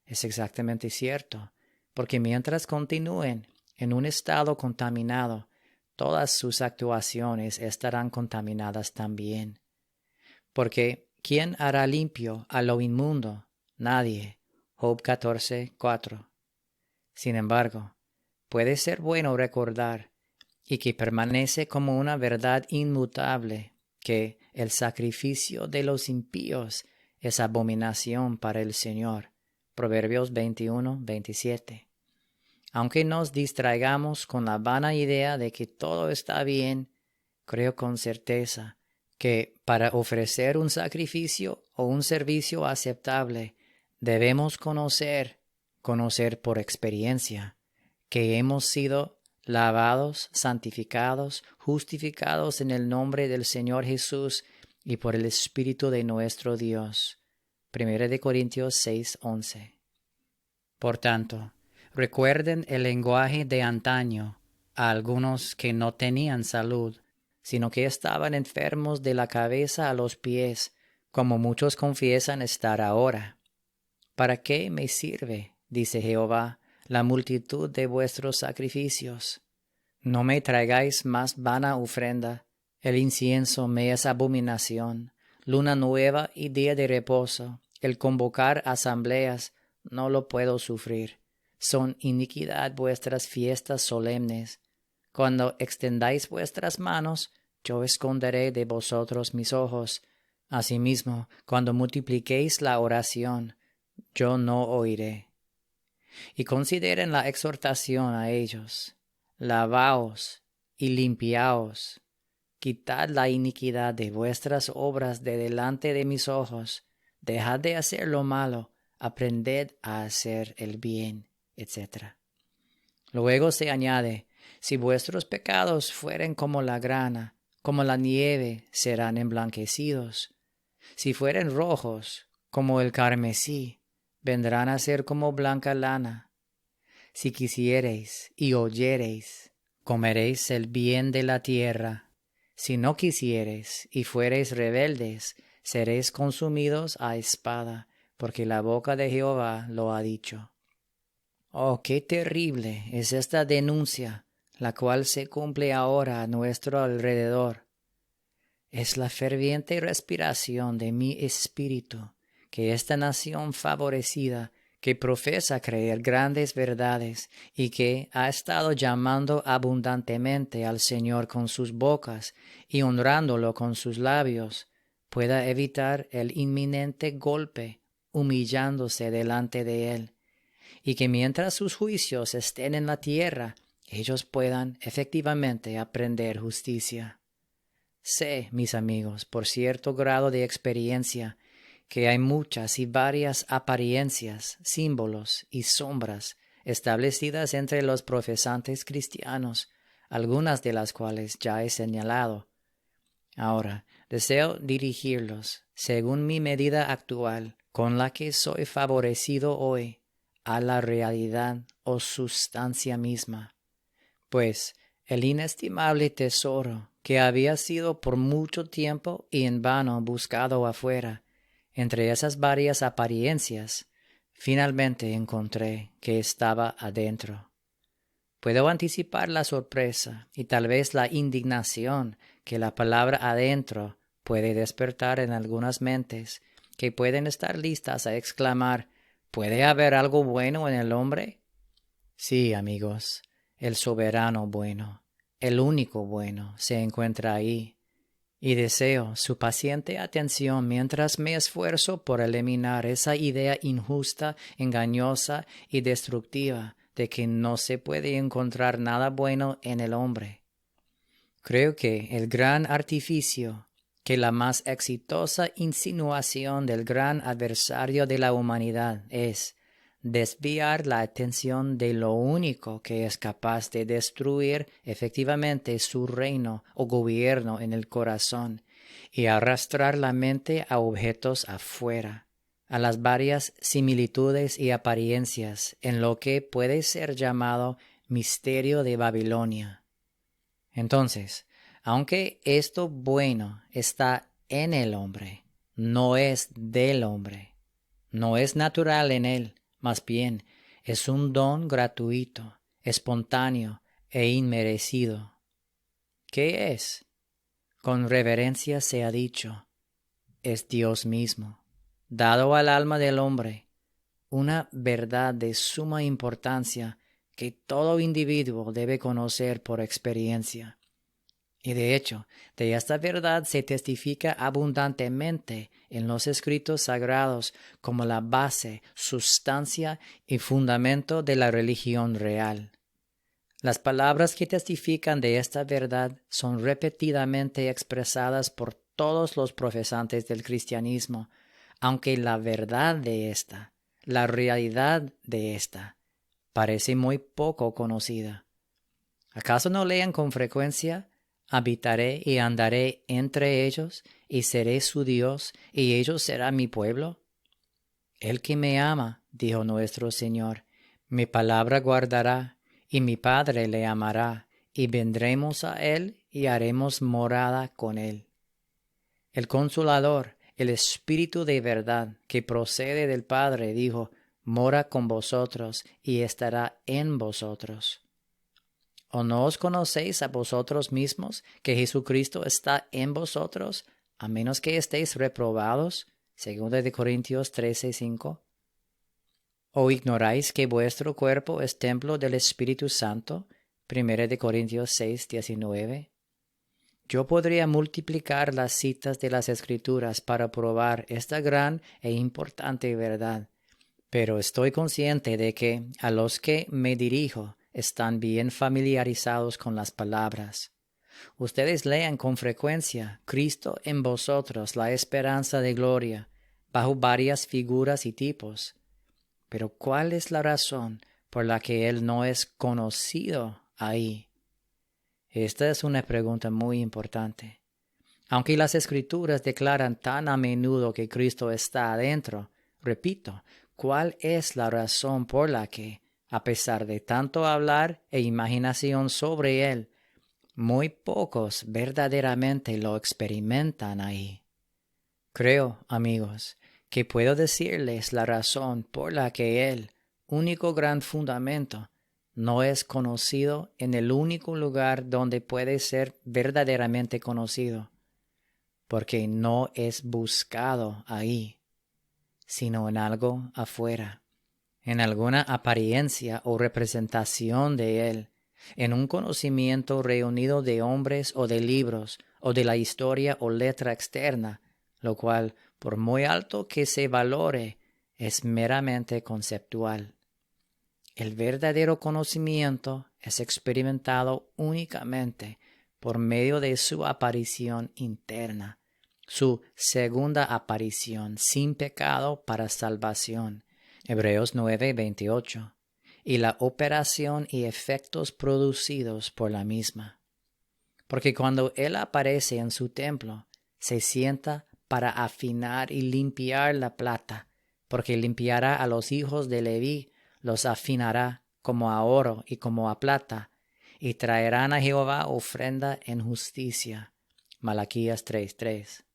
es exactamente cierto, porque mientras continúen en un estado contaminado, todas sus actuaciones estarán contaminadas también. Porque, ¿quién hará limpio a lo inmundo? Nadie. Job 14:4. Sin embargo, puede ser bueno recordar, y que permanece como una verdad inmutable, que el sacrificio de los impíos es abominación para el Señor. Proverbios 21:27. Aunque nos distraigamos con la vana idea de que todo está bien, creo con certeza que para ofrecer un sacrificio o un servicio aceptable, debemos conocer por experiencia, que hemos sido lavados, santificados, justificados en el nombre del Señor Jesús y por el Espíritu de nuestro Dios. 1 Corintios 6:11. Por tanto, recuerden el lenguaje de antaño a algunos que no tenían salud, sino que estaban enfermos de la cabeza a los pies, como muchos confiesan estar ahora. ¿Para qué me sirve, dice Jehová, la multitud de vuestros sacrificios? No me traigáis más vana ofrenda, el incienso me es abominación, luna nueva y día de reposo, el convocar asambleas, no lo puedo sufrir. Son iniquidad vuestras fiestas solemnes. Cuando extendáis vuestras manos, yo esconderé de vosotros mis ojos. Asimismo, cuando multipliquéis la oración, yo no oiré. Y consideren la exhortación a ellos. Lavaos y limpiaos. Quitad la iniquidad de vuestras obras de delante de mis ojos. Dejad de hacer lo malo, aprended a hacer el bien, etc. Luego se añade, si vuestros pecados fueren como la grana, como la nieve, serán emblanquecidos. Si fueren rojos, como el carmesí, vendrán a ser como blanca lana. Si quisiereis y oyereis, comeréis el bien de la tierra. Si no quisiereis y fuereis rebeldes, seréis consumidos a espada, porque la boca de Jehová lo ha dicho. Oh, qué terrible es esta denuncia, la cual se cumple ahora a nuestro alrededor. Es la ferviente respiración de mi espíritu, que esta nación favorecida, que profesa creer grandes verdades y que ha estado llamando abundantemente al Señor con sus bocas y honrándolo con sus labios, pueda evitar el inminente golpe, humillándose delante de él, y que mientras sus juicios estén en la tierra, ellos puedan efectivamente aprender justicia. Sé, mis amigos, por cierto grado de experiencia, que hay muchas y varias apariencias, símbolos y sombras establecidas entre los profesantes cristianos, algunas de las cuales ya he señalado. Ahora, deseo dirigirlos, según mi medida actual, con la que soy favorecido hoy a la realidad o sustancia misma, pues el inestimable tesoro que había sido por mucho tiempo y en vano buscado afuera, entre esas varias apariencias, finalmente encontré que estaba adentro. Puedo anticipar la sorpresa y tal vez la indignación que la palabra adentro puede despertar en algunas mentes que pueden estar listas a exclamar: ¿puede haber algo bueno en el hombre? Sí, amigos, el soberano bueno, el único bueno, se encuentra ahí, y deseo su paciente atención mientras me esfuerzo por eliminar esa idea injusta, engañosa y destructiva de que no se puede encontrar nada bueno en el hombre. Creo que el gran artificio, que la más exitosa insinuación del gran adversario de la humanidad es desviar la atención de lo único que es capaz de destruir efectivamente su reino o gobierno en el corazón y arrastrar la mente a objetos afuera, a las varias similitudes y apariencias en lo que puede ser llamado misterio de Babilonia. Entonces, aunque esto bueno está en el hombre, no es del hombre, no es natural en él, más bien es un don gratuito, espontáneo e inmerecido. ¿Qué es? Con reverencia se ha dicho, es Dios mismo, dado al alma del hombre, una verdad de suma importancia que todo individuo debe conocer por experiencia. Y de hecho, de esta verdad se testifica abundantemente en los escritos sagrados como la base, sustancia y fundamento de la religión real. Las palabras que testifican de esta verdad son repetidamente expresadas por todos los profesantes del cristianismo, aunque la verdad de esta, la realidad de esta, parece muy poco conocida. ¿Acaso no leen con frecuencia: habitaré y andaré entre ellos, y seré su Dios, y ellos serán mi pueblo? El que me ama, dijo nuestro Señor, mi palabra guardará, y mi Padre le amará, y vendremos a él y haremos morada con él. El Consolador, el Espíritu de verdad, que procede del Padre, dijo: mora con vosotros y estará en vosotros. ¿O no os conocéis a vosotros mismos que Jesucristo está en vosotros, a menos que estéis reprobados? 2 Corintios 13:5. ¿O ignoráis que vuestro cuerpo es templo del Espíritu Santo? 1 Corintios 6:19. Yo podría multiplicar las citas de las Escrituras para probar esta gran e importante verdad, pero estoy consciente de que a los que me dirijo están bien familiarizados con las palabras. Ustedes lean con frecuencia Cristo en vosotros, la esperanza de gloria, bajo varias figuras y tipos. Pero ¿cuál es la razón por la que Él no es conocido ahí? Esta es una pregunta muy importante. Aunque las Escrituras declaran tan a menudo que Cristo está adentro, repito, ¿cuál es la razón por la que, a pesar de tanto hablar e imaginación sobre Él, muy pocos verdaderamente lo experimentan ahí? Creo, amigos, que puedo decirles la razón por la que Él, único gran fundamento, no es conocido en el único lugar donde puede ser verdaderamente conocido, porque no es buscado ahí, sino en algo afuera, en alguna apariencia o representación de Él, en un conocimiento reunido de hombres o de libros, o de la historia o letra externa, lo cual, por muy alto que se valore, es meramente conceptual. El verdadero conocimiento es experimentado únicamente por medio de su aparición interna, su segunda aparición sin pecado para salvación, Hebreos 9:28, y la operación y efectos producidos por la misma. Porque cuando Él aparece en su templo, se sienta para afinar y limpiar la plata, porque limpiará a los hijos de Leví, los afinará como a oro y como a plata, y traerán a Jehová ofrenda en justicia. Malaquías 3:3.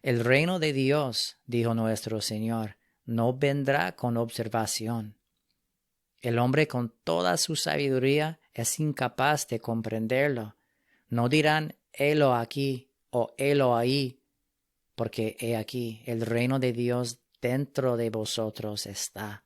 El reino de Dios, dijo nuestro Señor, no vendrá con observación. El hombre con toda su sabiduría es incapaz de comprenderlo. No dirán, helo aquí o helo ahí, porque he aquí, el reino de Dios dentro de vosotros está.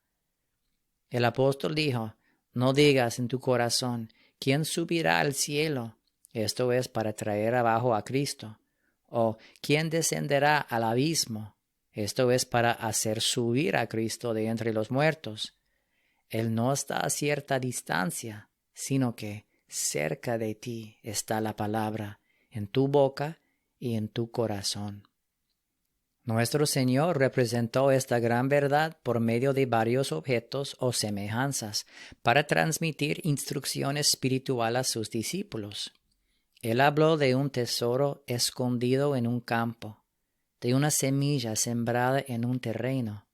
El apóstol dijo, no digas en tu corazón, ¿quién subirá al cielo? Esto es para traer abajo a Cristo. O ¿quién descenderá al abismo? Esto es para hacer subir a Cristo de entre los muertos. Él no está a cierta distancia, sino que cerca de ti está la palabra, en tu boca y en tu corazón. Nuestro Señor representó esta gran verdad por medio de varios objetos o semejanzas para transmitir instrucción espiritual a sus discípulos. Él habló de un tesoro escondido en un campo, de una semilla sembrada en un terreno,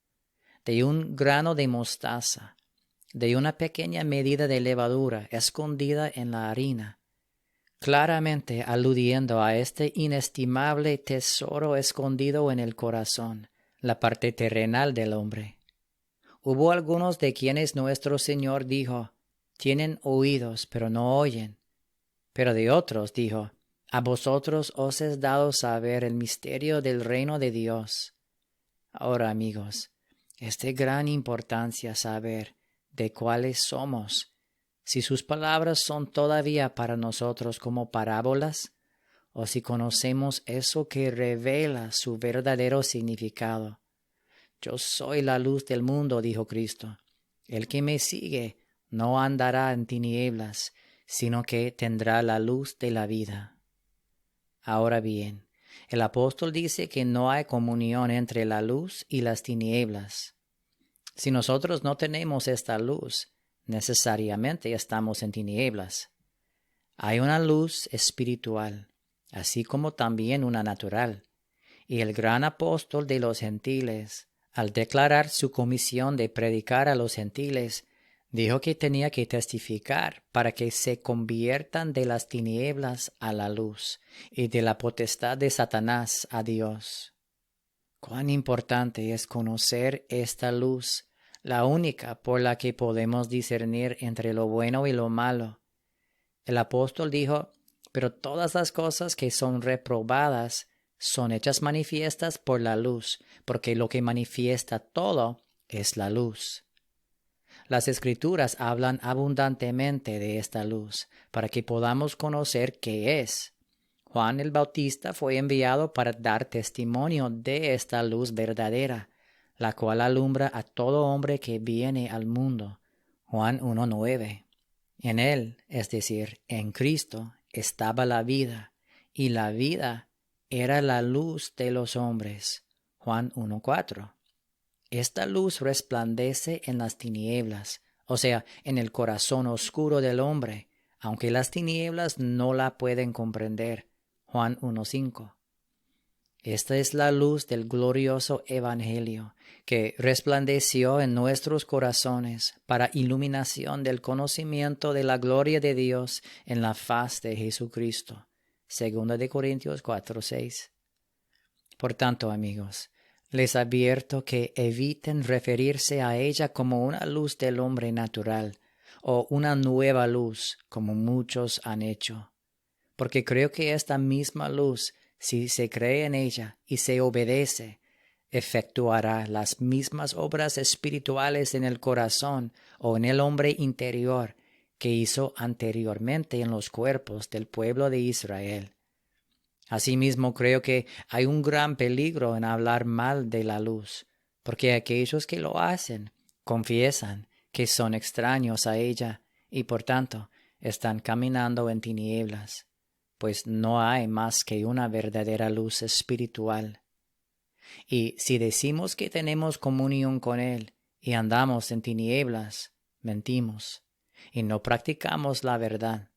de un grano de mostaza, de una pequeña medida de levadura escondida en la harina, claramente aludiendo a este inestimable tesoro escondido en el corazón, la parte terrenal del hombre. Hubo algunos de quienes nuestro Señor dijo, tienen oídos, pero no oyen. Pero de otros dijo, a vosotros os es dado saber el misterio del reino de Dios. Ahora, amigos, es de gran importancia saber de cuáles somos, si sus palabras son todavía para nosotros como parábolas, o si conocemos eso que revela su verdadero significado. Yo soy la luz del mundo, dijo Cristo. El que me sigue no andará en tinieblas, sino que tendrá la luz de la vida. Ahora bien, el apóstol dice que no hay comunión entre la luz y las tinieblas. Si nosotros no tenemos esta luz, necesariamente estamos en tinieblas. Hay una luz espiritual, así como también una natural, y el gran apóstol de los gentiles, al declarar su comisión de predicar a los gentiles, dijo que tenía que testificar para que se conviertan de las tinieblas a la luz y de la potestad de Satanás a Dios. Cuán importante es conocer esta luz, la única por la que podemos discernir entre lo bueno y lo malo. El apóstol dijo, pero todas las cosas que son reprobadas son hechas manifiestas por la luz, porque lo que manifiesta todo es la luz. Las Escrituras hablan abundantemente de esta luz, para que podamos conocer qué es. Juan el Bautista fue enviado para dar testimonio de esta luz verdadera, la cual alumbra a todo hombre que viene al mundo. Juan 1:9. En él, es decir, en Cristo, estaba la vida, y la vida era la luz de los hombres. Juan 1:4. Esta luz resplandece en las tinieblas, o sea, en el corazón oscuro del hombre, aunque las tinieblas no la pueden comprender. Juan 1:5. Esta es la luz del glorioso Evangelio, que resplandeció en nuestros corazones para iluminación del conocimiento de la gloria de Dios en la faz de Jesucristo. 2 Corintios 4:6. Por tanto, amigos, les advierto que eviten referirse a ella como una luz del hombre natural, o una nueva luz, como muchos han hecho. Porque creo que esta misma luz, si se cree en ella y se obedece, efectuará las mismas obras espirituales en el corazón o en el hombre interior que hizo anteriormente en los cuerpos del pueblo de Israel. Asimismo, creo que hay un gran peligro en hablar mal de la luz, porque aquellos que lo hacen confiesan que son extraños a ella y por tanto están caminando en tinieblas, pues no hay más que una verdadera luz espiritual. Y si decimos que tenemos comunión con Él y andamos en tinieblas, mentimos y no practicamos la verdad.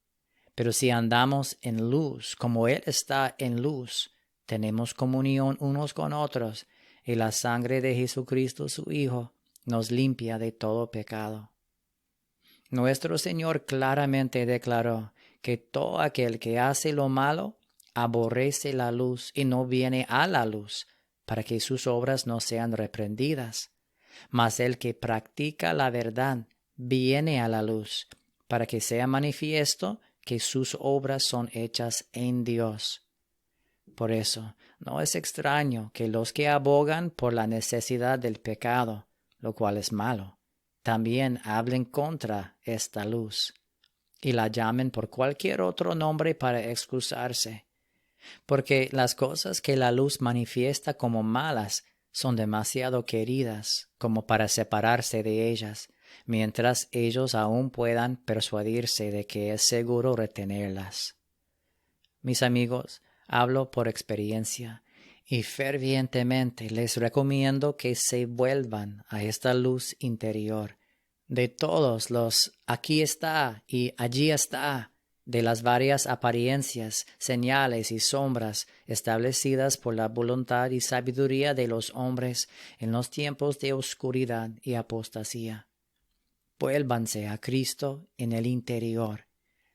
Pero si andamos en luz, como Él está en luz, tenemos comunión unos con otros, y la sangre de Jesucristo su Hijo nos limpia de todo pecado. Nuestro Señor claramente declaró que todo aquel que hace lo malo aborrece la luz y no viene a la luz, para que sus obras no sean reprendidas. Mas el que practica la verdad viene a la luz, para que sea manifiesto que sus obras son hechas en Dios. Por eso, no es extraño que los que abogan por la necesidad del pecado, lo cual es malo, también hablen contra esta luz, y la llamen por cualquier otro nombre para excusarse, porque las cosas que la luz manifiesta como malas son demasiado queridas como para separarse de ellas, mientras ellos aún puedan persuadirse de que es seguro retenerlas. Mis amigos, hablo por experiencia y fervientemente les recomiendo que se vuelvan a esta luz interior de todos los aquí está y allí está, de las varias apariencias, señales y sombras establecidas por la voluntad y sabiduría de los hombres en los tiempos de oscuridad y apostasía. Vuélvanse a Cristo en el interior,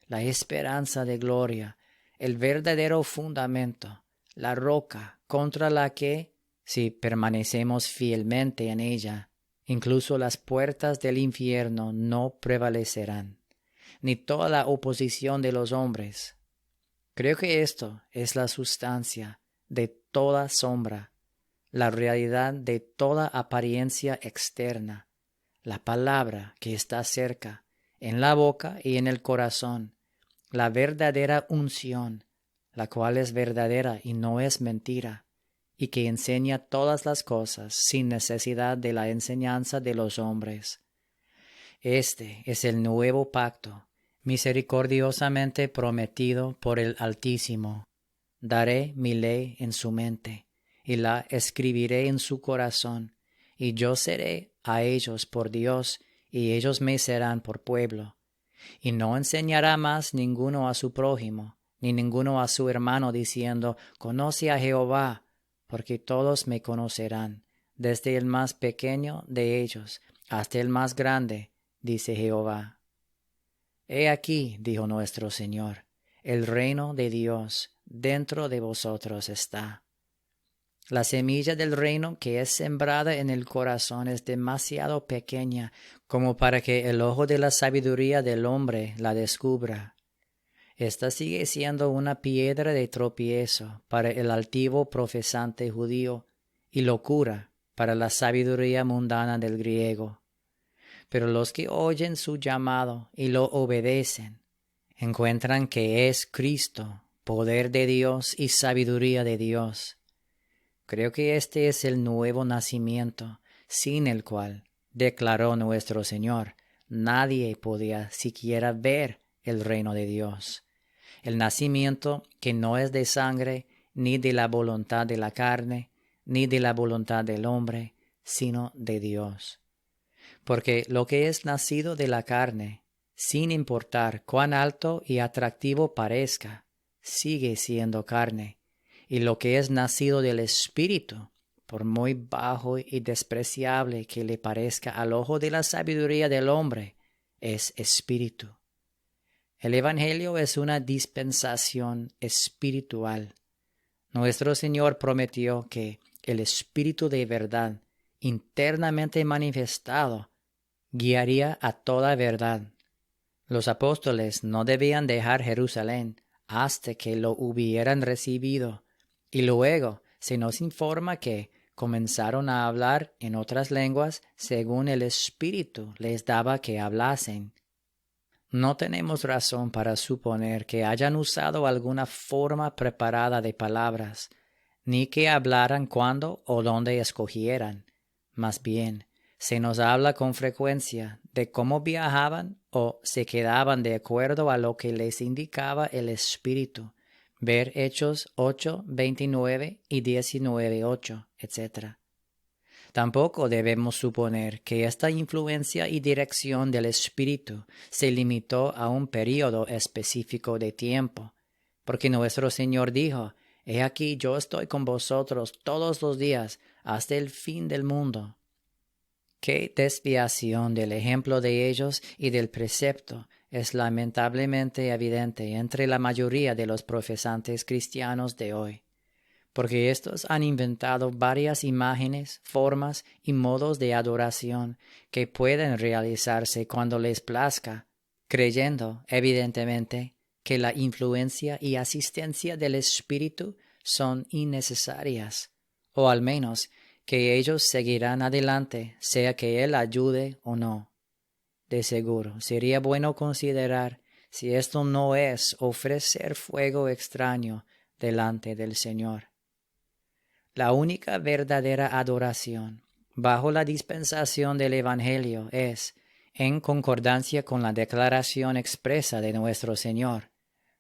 la esperanza de gloria, el verdadero fundamento, la roca contra la que, si permanecemos fielmente en ella, incluso las puertas del infierno no prevalecerán, ni toda la oposición de los hombres. Creo que esto es la sustancia de toda sombra, la realidad de toda apariencia externa, la palabra que está cerca, en la boca y en el corazón, la verdadera unción, la cual es verdadera y no es mentira, y que enseña todas las cosas sin necesidad de la enseñanza de los hombres. Este es el nuevo pacto, misericordiosamente prometido por el Altísimo. Daré mi ley en su mente, y la escribiré en su corazón, y yo seré a ellos por Dios, y ellos me serán por pueblo. Y no enseñará más ninguno a su prójimo, ni ninguno a su hermano, diciendo, conoce a Jehová, porque todos me conocerán, desde el más pequeño de ellos hasta el más grande, dice Jehová. He aquí, dijo nuestro Señor, el reino de Dios dentro de vosotros está. La semilla del reino que es sembrada en el corazón es demasiado pequeña como para que el ojo de la sabiduría del hombre la descubra. Esta sigue siendo una piedra de tropiezo para el altivo profesante judío y locura para la sabiduría mundana del griego. Pero los que oyen su llamado y lo obedecen, encuentran que es Cristo, poder de Dios y sabiduría de Dios. Creo que este es el nuevo nacimiento, sin el cual, declaró nuestro Señor, nadie podía siquiera ver el reino de Dios. El nacimiento que no es de sangre, ni de la voluntad de la carne, ni de la voluntad del hombre, sino de Dios. Porque lo que es nacido de la carne, sin importar cuán alto y atractivo parezca, sigue siendo carne. Y lo que es nacido del Espíritu, por muy bajo y despreciable que le parezca al ojo de la sabiduría del hombre, es espíritu. El Evangelio es una dispensación espiritual. Nuestro Señor prometió que el Espíritu de verdad, internamente manifestado, guiaría a toda verdad. Los apóstoles no debían dejar Jerusalén hasta que lo hubieran recibido, y luego se nos informa que comenzaron a hablar en otras lenguas según el Espíritu les daba que hablasen. No tenemos razón para suponer que hayan usado alguna forma preparada de palabras, ni que hablaran cuando o donde escogieran. Más bien, se nos habla con frecuencia de cómo viajaban o se quedaban de acuerdo a lo que les indicaba el Espíritu. Ver Hechos 8, 29 y 19, 8, etc. Tampoco debemos suponer que esta influencia y dirección del Espíritu se limitó a un período específico de tiempo, porque nuestro Señor dijo, He aquí yo estoy con vosotros todos los días hasta el fin del mundo. Qué desviación del ejemplo de ellos y del precepto es lamentablemente evidente entre la mayoría de los profesantes cristianos de hoy, porque éstos han inventado varias imágenes, formas y modos de adoración que pueden realizarse cuando les plazca, creyendo, evidentemente, que la influencia y asistencia del Espíritu son innecesarias, o al menos que ellos seguirán adelante, sea que Él ayude o no. De seguro, sería bueno considerar si esto no es ofrecer fuego extraño delante del Señor. La única verdadera adoración, bajo la dispensación del Evangelio, es, en concordancia con la declaración expresa de nuestro Señor,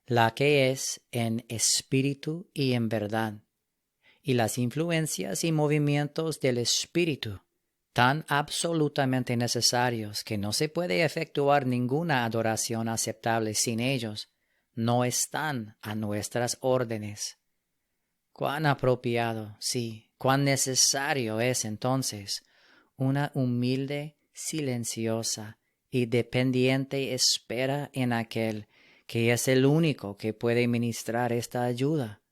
la que es en espíritu y en verdad, y las influencias y movimientos del espíritu, tan absolutamente necesarios que no se puede efectuar ninguna adoración aceptable sin ellos, no están a nuestras órdenes. Cuán apropiado, sí, cuán necesario es entonces una humilde, silenciosa y dependiente espera en aquel que es el único que puede ministrar esta ayuda.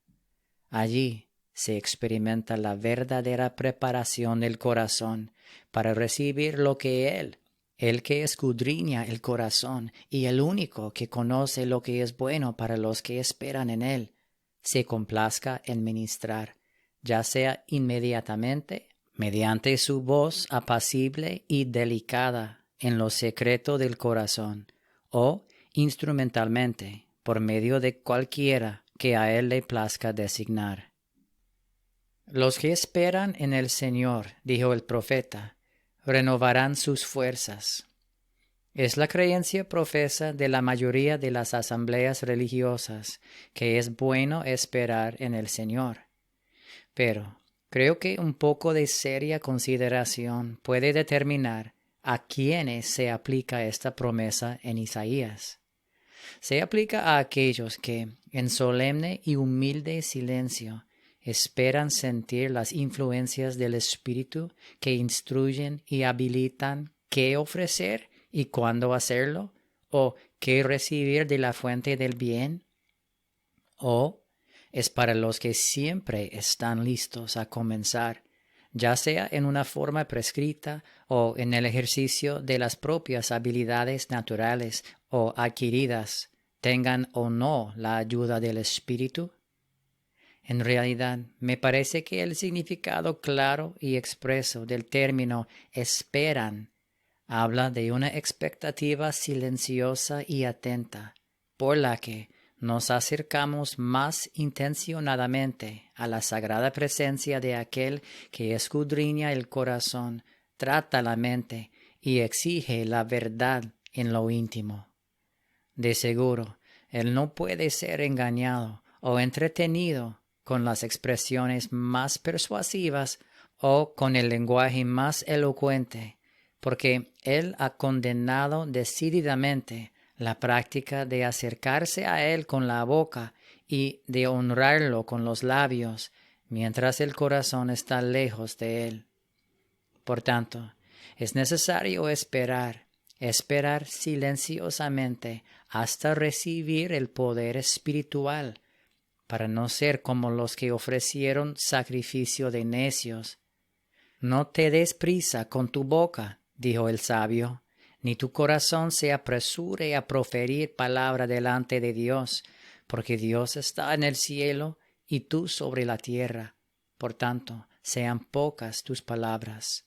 Allí se experimenta la verdadera preparación del corazón para recibir lo que Él, el que escudriña el corazón y el único que conoce lo que es bueno para los que esperan en Él, se complazca en ministrar, ya sea inmediatamente, mediante su voz apacible y delicada en lo secreto del corazón, o instrumentalmente, por medio de cualquiera que a Él le plazca designar. Los que esperan en el Señor, dijo el profeta, renovarán sus fuerzas. Es la creencia profesa de la mayoría de las asambleas religiosas que es bueno esperar en el Señor. Pero creo que un poco de seria consideración puede determinar a quiénes se aplica esta promesa en Isaías. Se aplica a aquellos que, en solemne y humilde silencio, esperan sentir las influencias del Espíritu que instruyen y habilitan qué ofrecer y cuándo hacerlo, o qué recibir de la fuente del bien. O es para los que siempre están listos a comenzar, ya sea en una forma prescrita o en el ejercicio de las propias habilidades naturales o adquiridas, tengan o no la ayuda del Espíritu. En realidad, me parece que el significado claro y expreso del término esperan habla de una expectativa silenciosa y atenta, por la que nos acercamos más intencionadamente a la sagrada presencia de aquel que escudriña el corazón, trata la mente y exige la verdad en lo íntimo. De seguro, él no puede ser engañado o entretenido con las expresiones más persuasivas o con el lenguaje más elocuente, porque Él ha condenado decididamente la práctica de acercarse a Él con la boca y de honrarlo con los labios, mientras el corazón está lejos de Él. Por tanto, es necesario esperar silenciosamente hasta recibir el poder espiritual, para no ser como los que ofrecieron sacrificio de necios. No te des prisa con tu boca, dijo el sabio, ni tu corazón se apresure a proferir palabra delante de Dios, porque Dios está en el cielo y tú sobre la tierra. Por tanto, sean pocas tus palabras.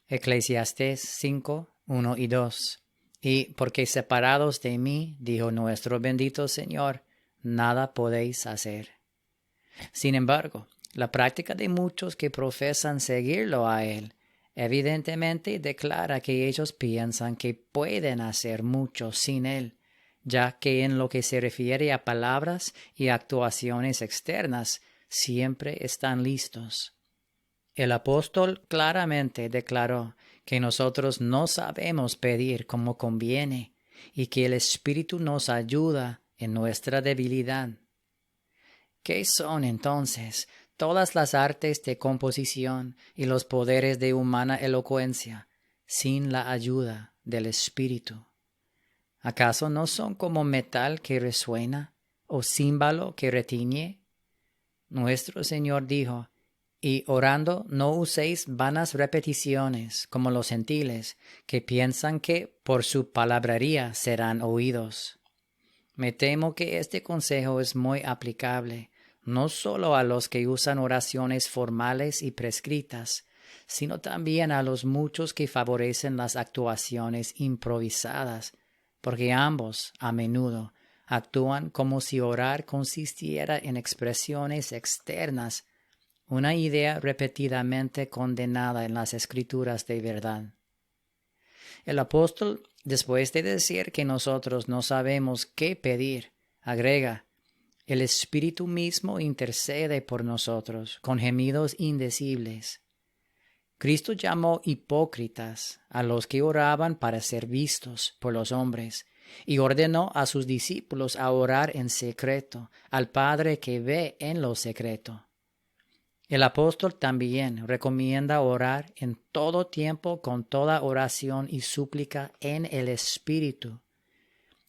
Eclesiastés 5, 1 y 2. Y porque separados de mí, dijo nuestro bendito Señor, nada podéis hacer. Sin embargo, la práctica de muchos que profesan seguirlo a Él, evidentemente declara que ellos piensan que pueden hacer mucho sin Él, ya que en lo que se refiere a palabras y actuaciones externas, siempre están listos. El apóstol claramente declaró que nosotros no sabemos pedir como conviene y que el Espíritu nos ayuda en nuestra debilidad. ¿Qué son entonces todas las artes de composición y los poderes de humana elocuencia sin la ayuda del Espíritu? ¿Acaso no son como metal que resuena o címbalo que retiñe? Nuestro Señor dijo, y orando no uséis vanas repeticiones como los gentiles, que piensan que por su palabrería serán oídos. Me temo que este consejo es muy aplicable, no solo a los que usan oraciones formales y prescritas, sino también a los muchos que favorecen las actuaciones improvisadas, porque ambos, a menudo, actúan como si orar consistiera en expresiones externas, una idea repetidamente condenada en las Escrituras de verdad. El apóstol, después de decir que nosotros no sabemos qué pedir, agrega, el Espíritu mismo intercede por nosotros con gemidos indecibles. Cristo llamó hipócritas a los que oraban para ser vistos por los hombres, y ordenó a sus discípulos a orar en secreto al Padre que ve en lo secreto. El apóstol también recomienda orar en todo tiempo con toda oración y súplica en el Espíritu.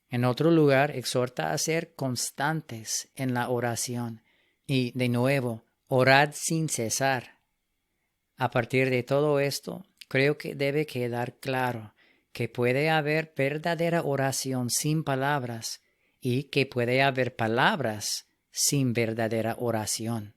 En otro lugar exhorta a ser constantes en la oración y, de nuevo, orad sin cesar. A partir de todo esto, creo que debe quedar claro que puede haber verdadera oración sin palabras y que puede haber palabras sin verdadera oración.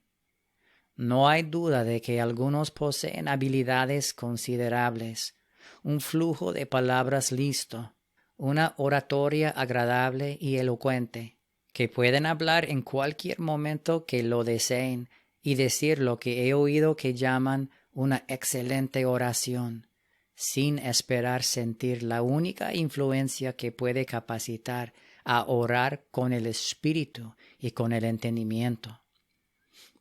No hay duda de que algunos poseen habilidades considerables, un flujo de palabras listo, una oratoria agradable y elocuente, que pueden hablar en cualquier momento que lo deseen y decir lo que he oído que llaman una excelente oración, sin esperar sentir la única influencia que puede capacitar a orar con el espíritu y con el entendimiento.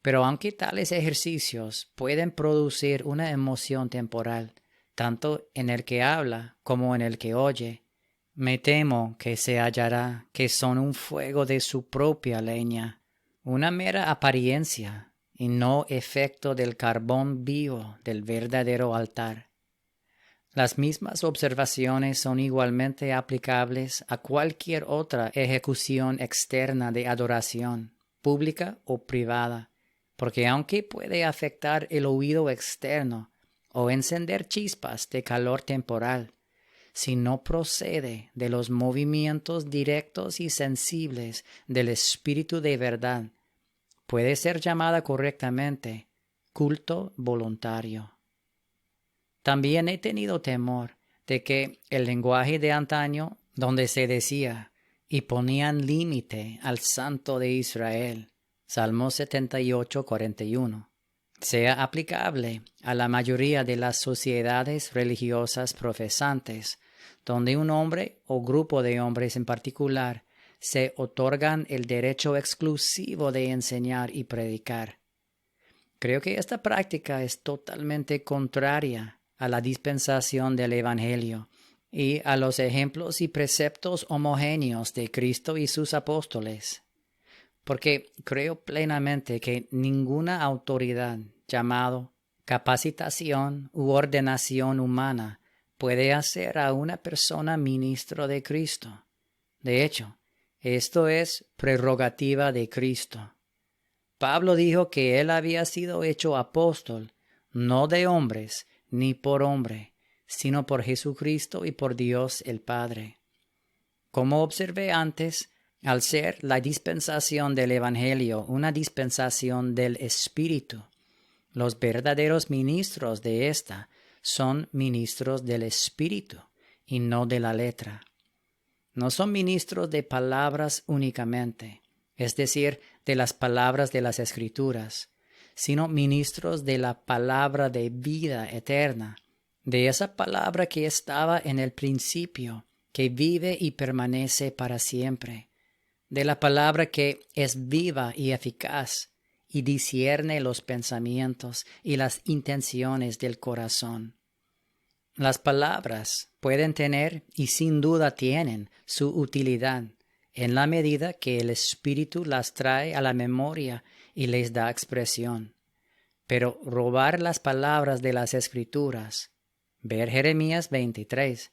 Pero aunque tales ejercicios pueden producir una emoción temporal, tanto en el que habla como en el que oye, me temo que se hallará que son un fuego de su propia leña, una mera apariencia y no efecto del carbón vivo del verdadero altar. Las mismas observaciones son igualmente aplicables a cualquier otra ejecución externa de adoración, pública o privada, porque aunque puede afectar el oído externo o encender chispas de calor temporal, si no procede de los movimientos directos y sensibles del Espíritu de verdad, puede ser llamada correctamente culto voluntario. También he tenido temor de que el lenguaje de antaño, donde se decía, y ponían límite al Santo de Israel, Salmo 78, 41, sea aplicable a la mayoría de las sociedades religiosas profesantes, donde un hombre o grupo de hombres en particular se otorgan el derecho exclusivo de enseñar y predicar. Creo que esta práctica es totalmente contraria a la dispensación del Evangelio y a los ejemplos y preceptos homogéneos de Cristo y sus apóstoles, porque creo plenamente que ninguna autoridad, llamado capacitación u ordenación humana, puede hacer a una persona ministro de Cristo. De hecho, esto es prerrogativa de Cristo. Pablo dijo que él había sido hecho apóstol, no de hombres, ni por hombre, sino por Jesucristo y por Dios el Padre. Como observé antes, al ser la dispensación del Evangelio una dispensación del Espíritu, los verdaderos ministros de ésta son ministros del Espíritu y no de la letra. No son ministros de palabras únicamente, es decir, de las palabras de las Escrituras, sino ministros de la palabra de vida eterna, de esa palabra que estaba en el principio, que vive y permanece para siempre, de la palabra que es viva y eficaz y discierne los pensamientos y las intenciones del corazón. Las palabras pueden tener, y sin duda tienen, su utilidad, en la medida que el Espíritu las trae a la memoria y les da expresión. Pero robar las palabras de las Escrituras, ver Jeremías 23,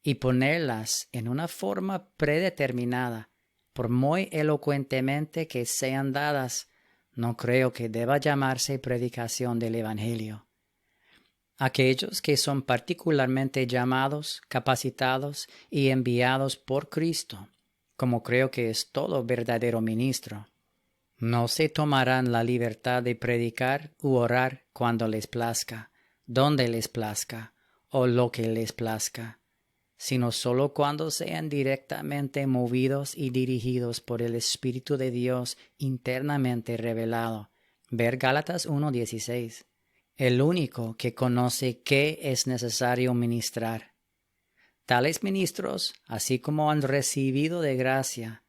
y ponerlas en una forma predeterminada, por muy elocuentemente que sean dadas, no creo que deba llamarse predicación del Evangelio. Aquellos que son particularmente llamados, capacitados y enviados por Cristo, como creo que es todo verdadero ministro, no se tomarán la libertad de predicar u orar cuando les plazca, donde les plazca o lo que les plazca, sino solo cuando sean directamente movidos y dirigidos por el Espíritu de Dios internamente revelado. Ver Gálatas 1:16. El único que conoce qué es necesario ministrar. Tales ministros, así como han recibido de gracia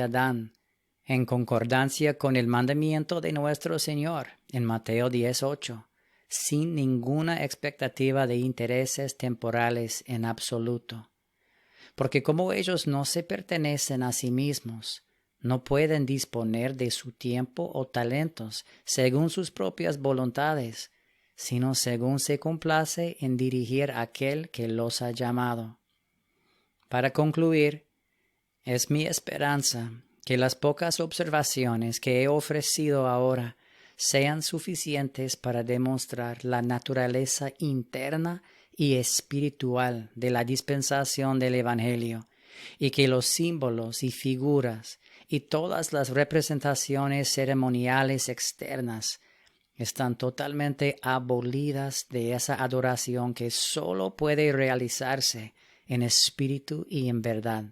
dan, en concordancia con el mandamiento de nuestro Señor en Mateo 10:8, sin ninguna expectativa de intereses temporales en absoluto. Porque como ellos no se pertenecen a sí mismos, no pueden disponer de su tiempo o talentos según sus propias voluntades, sino según se complace en dirigir a aquel que los ha llamado. Para concluir, es mi esperanza que las pocas observaciones que he ofrecido ahora sean suficientes para demostrar la naturaleza interna y espiritual de la dispensación del Evangelio, y que los símbolos y figuras y todas las representaciones ceremoniales externas están totalmente abolidas de esa adoración que sólo puede realizarse en espíritu y en verdad.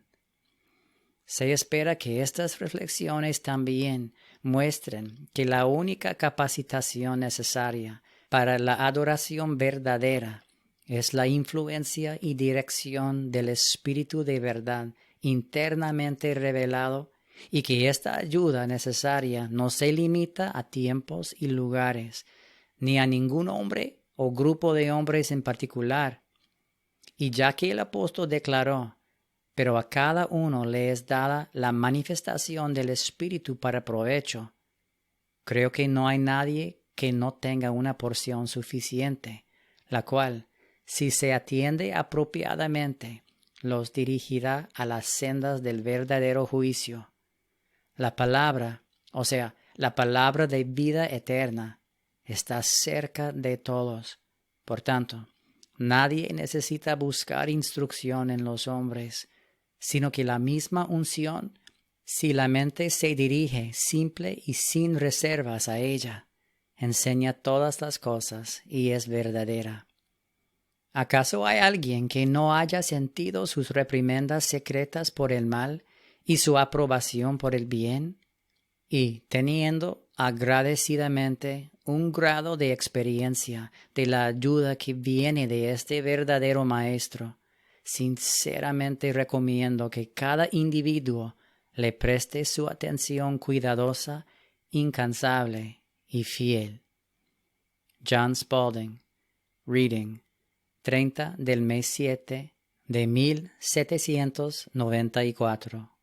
Se espera que estas reflexiones también muestren que la única capacitación necesaria para la adoración verdadera es la influencia y dirección del Espíritu de verdad internamente revelado, y que esta ayuda necesaria no se limita a tiempos y lugares, ni a ningún hombre o grupo de hombres en particular. Y ya que el apóstol declaró: pero a cada uno le es dada la manifestación del Espíritu para provecho, creo que no hay nadie que no tenga una porción suficiente, la cual, si se atiende apropiadamente, los dirigirá a las sendas del verdadero juicio. La palabra, o sea, la palabra de vida eterna, está cerca de todos. Por tanto, nadie necesita buscar instrucción en los hombres, sino que la misma unción, si la mente se dirige simple y sin reservas a ella, enseña todas las cosas y es verdadera. ¿Acaso hay alguien que no haya sentido sus reprimendas secretas por el mal y su aprobación por el bien? Y, teniendo agradecidamente un grado de experiencia de la ayuda que viene de este verdadero Maestro, sinceramente recomiendo que cada individuo le preste su atención cuidadosa, incansable y fiel. John Spalding, Reading, 30 del mes 7 de 1794.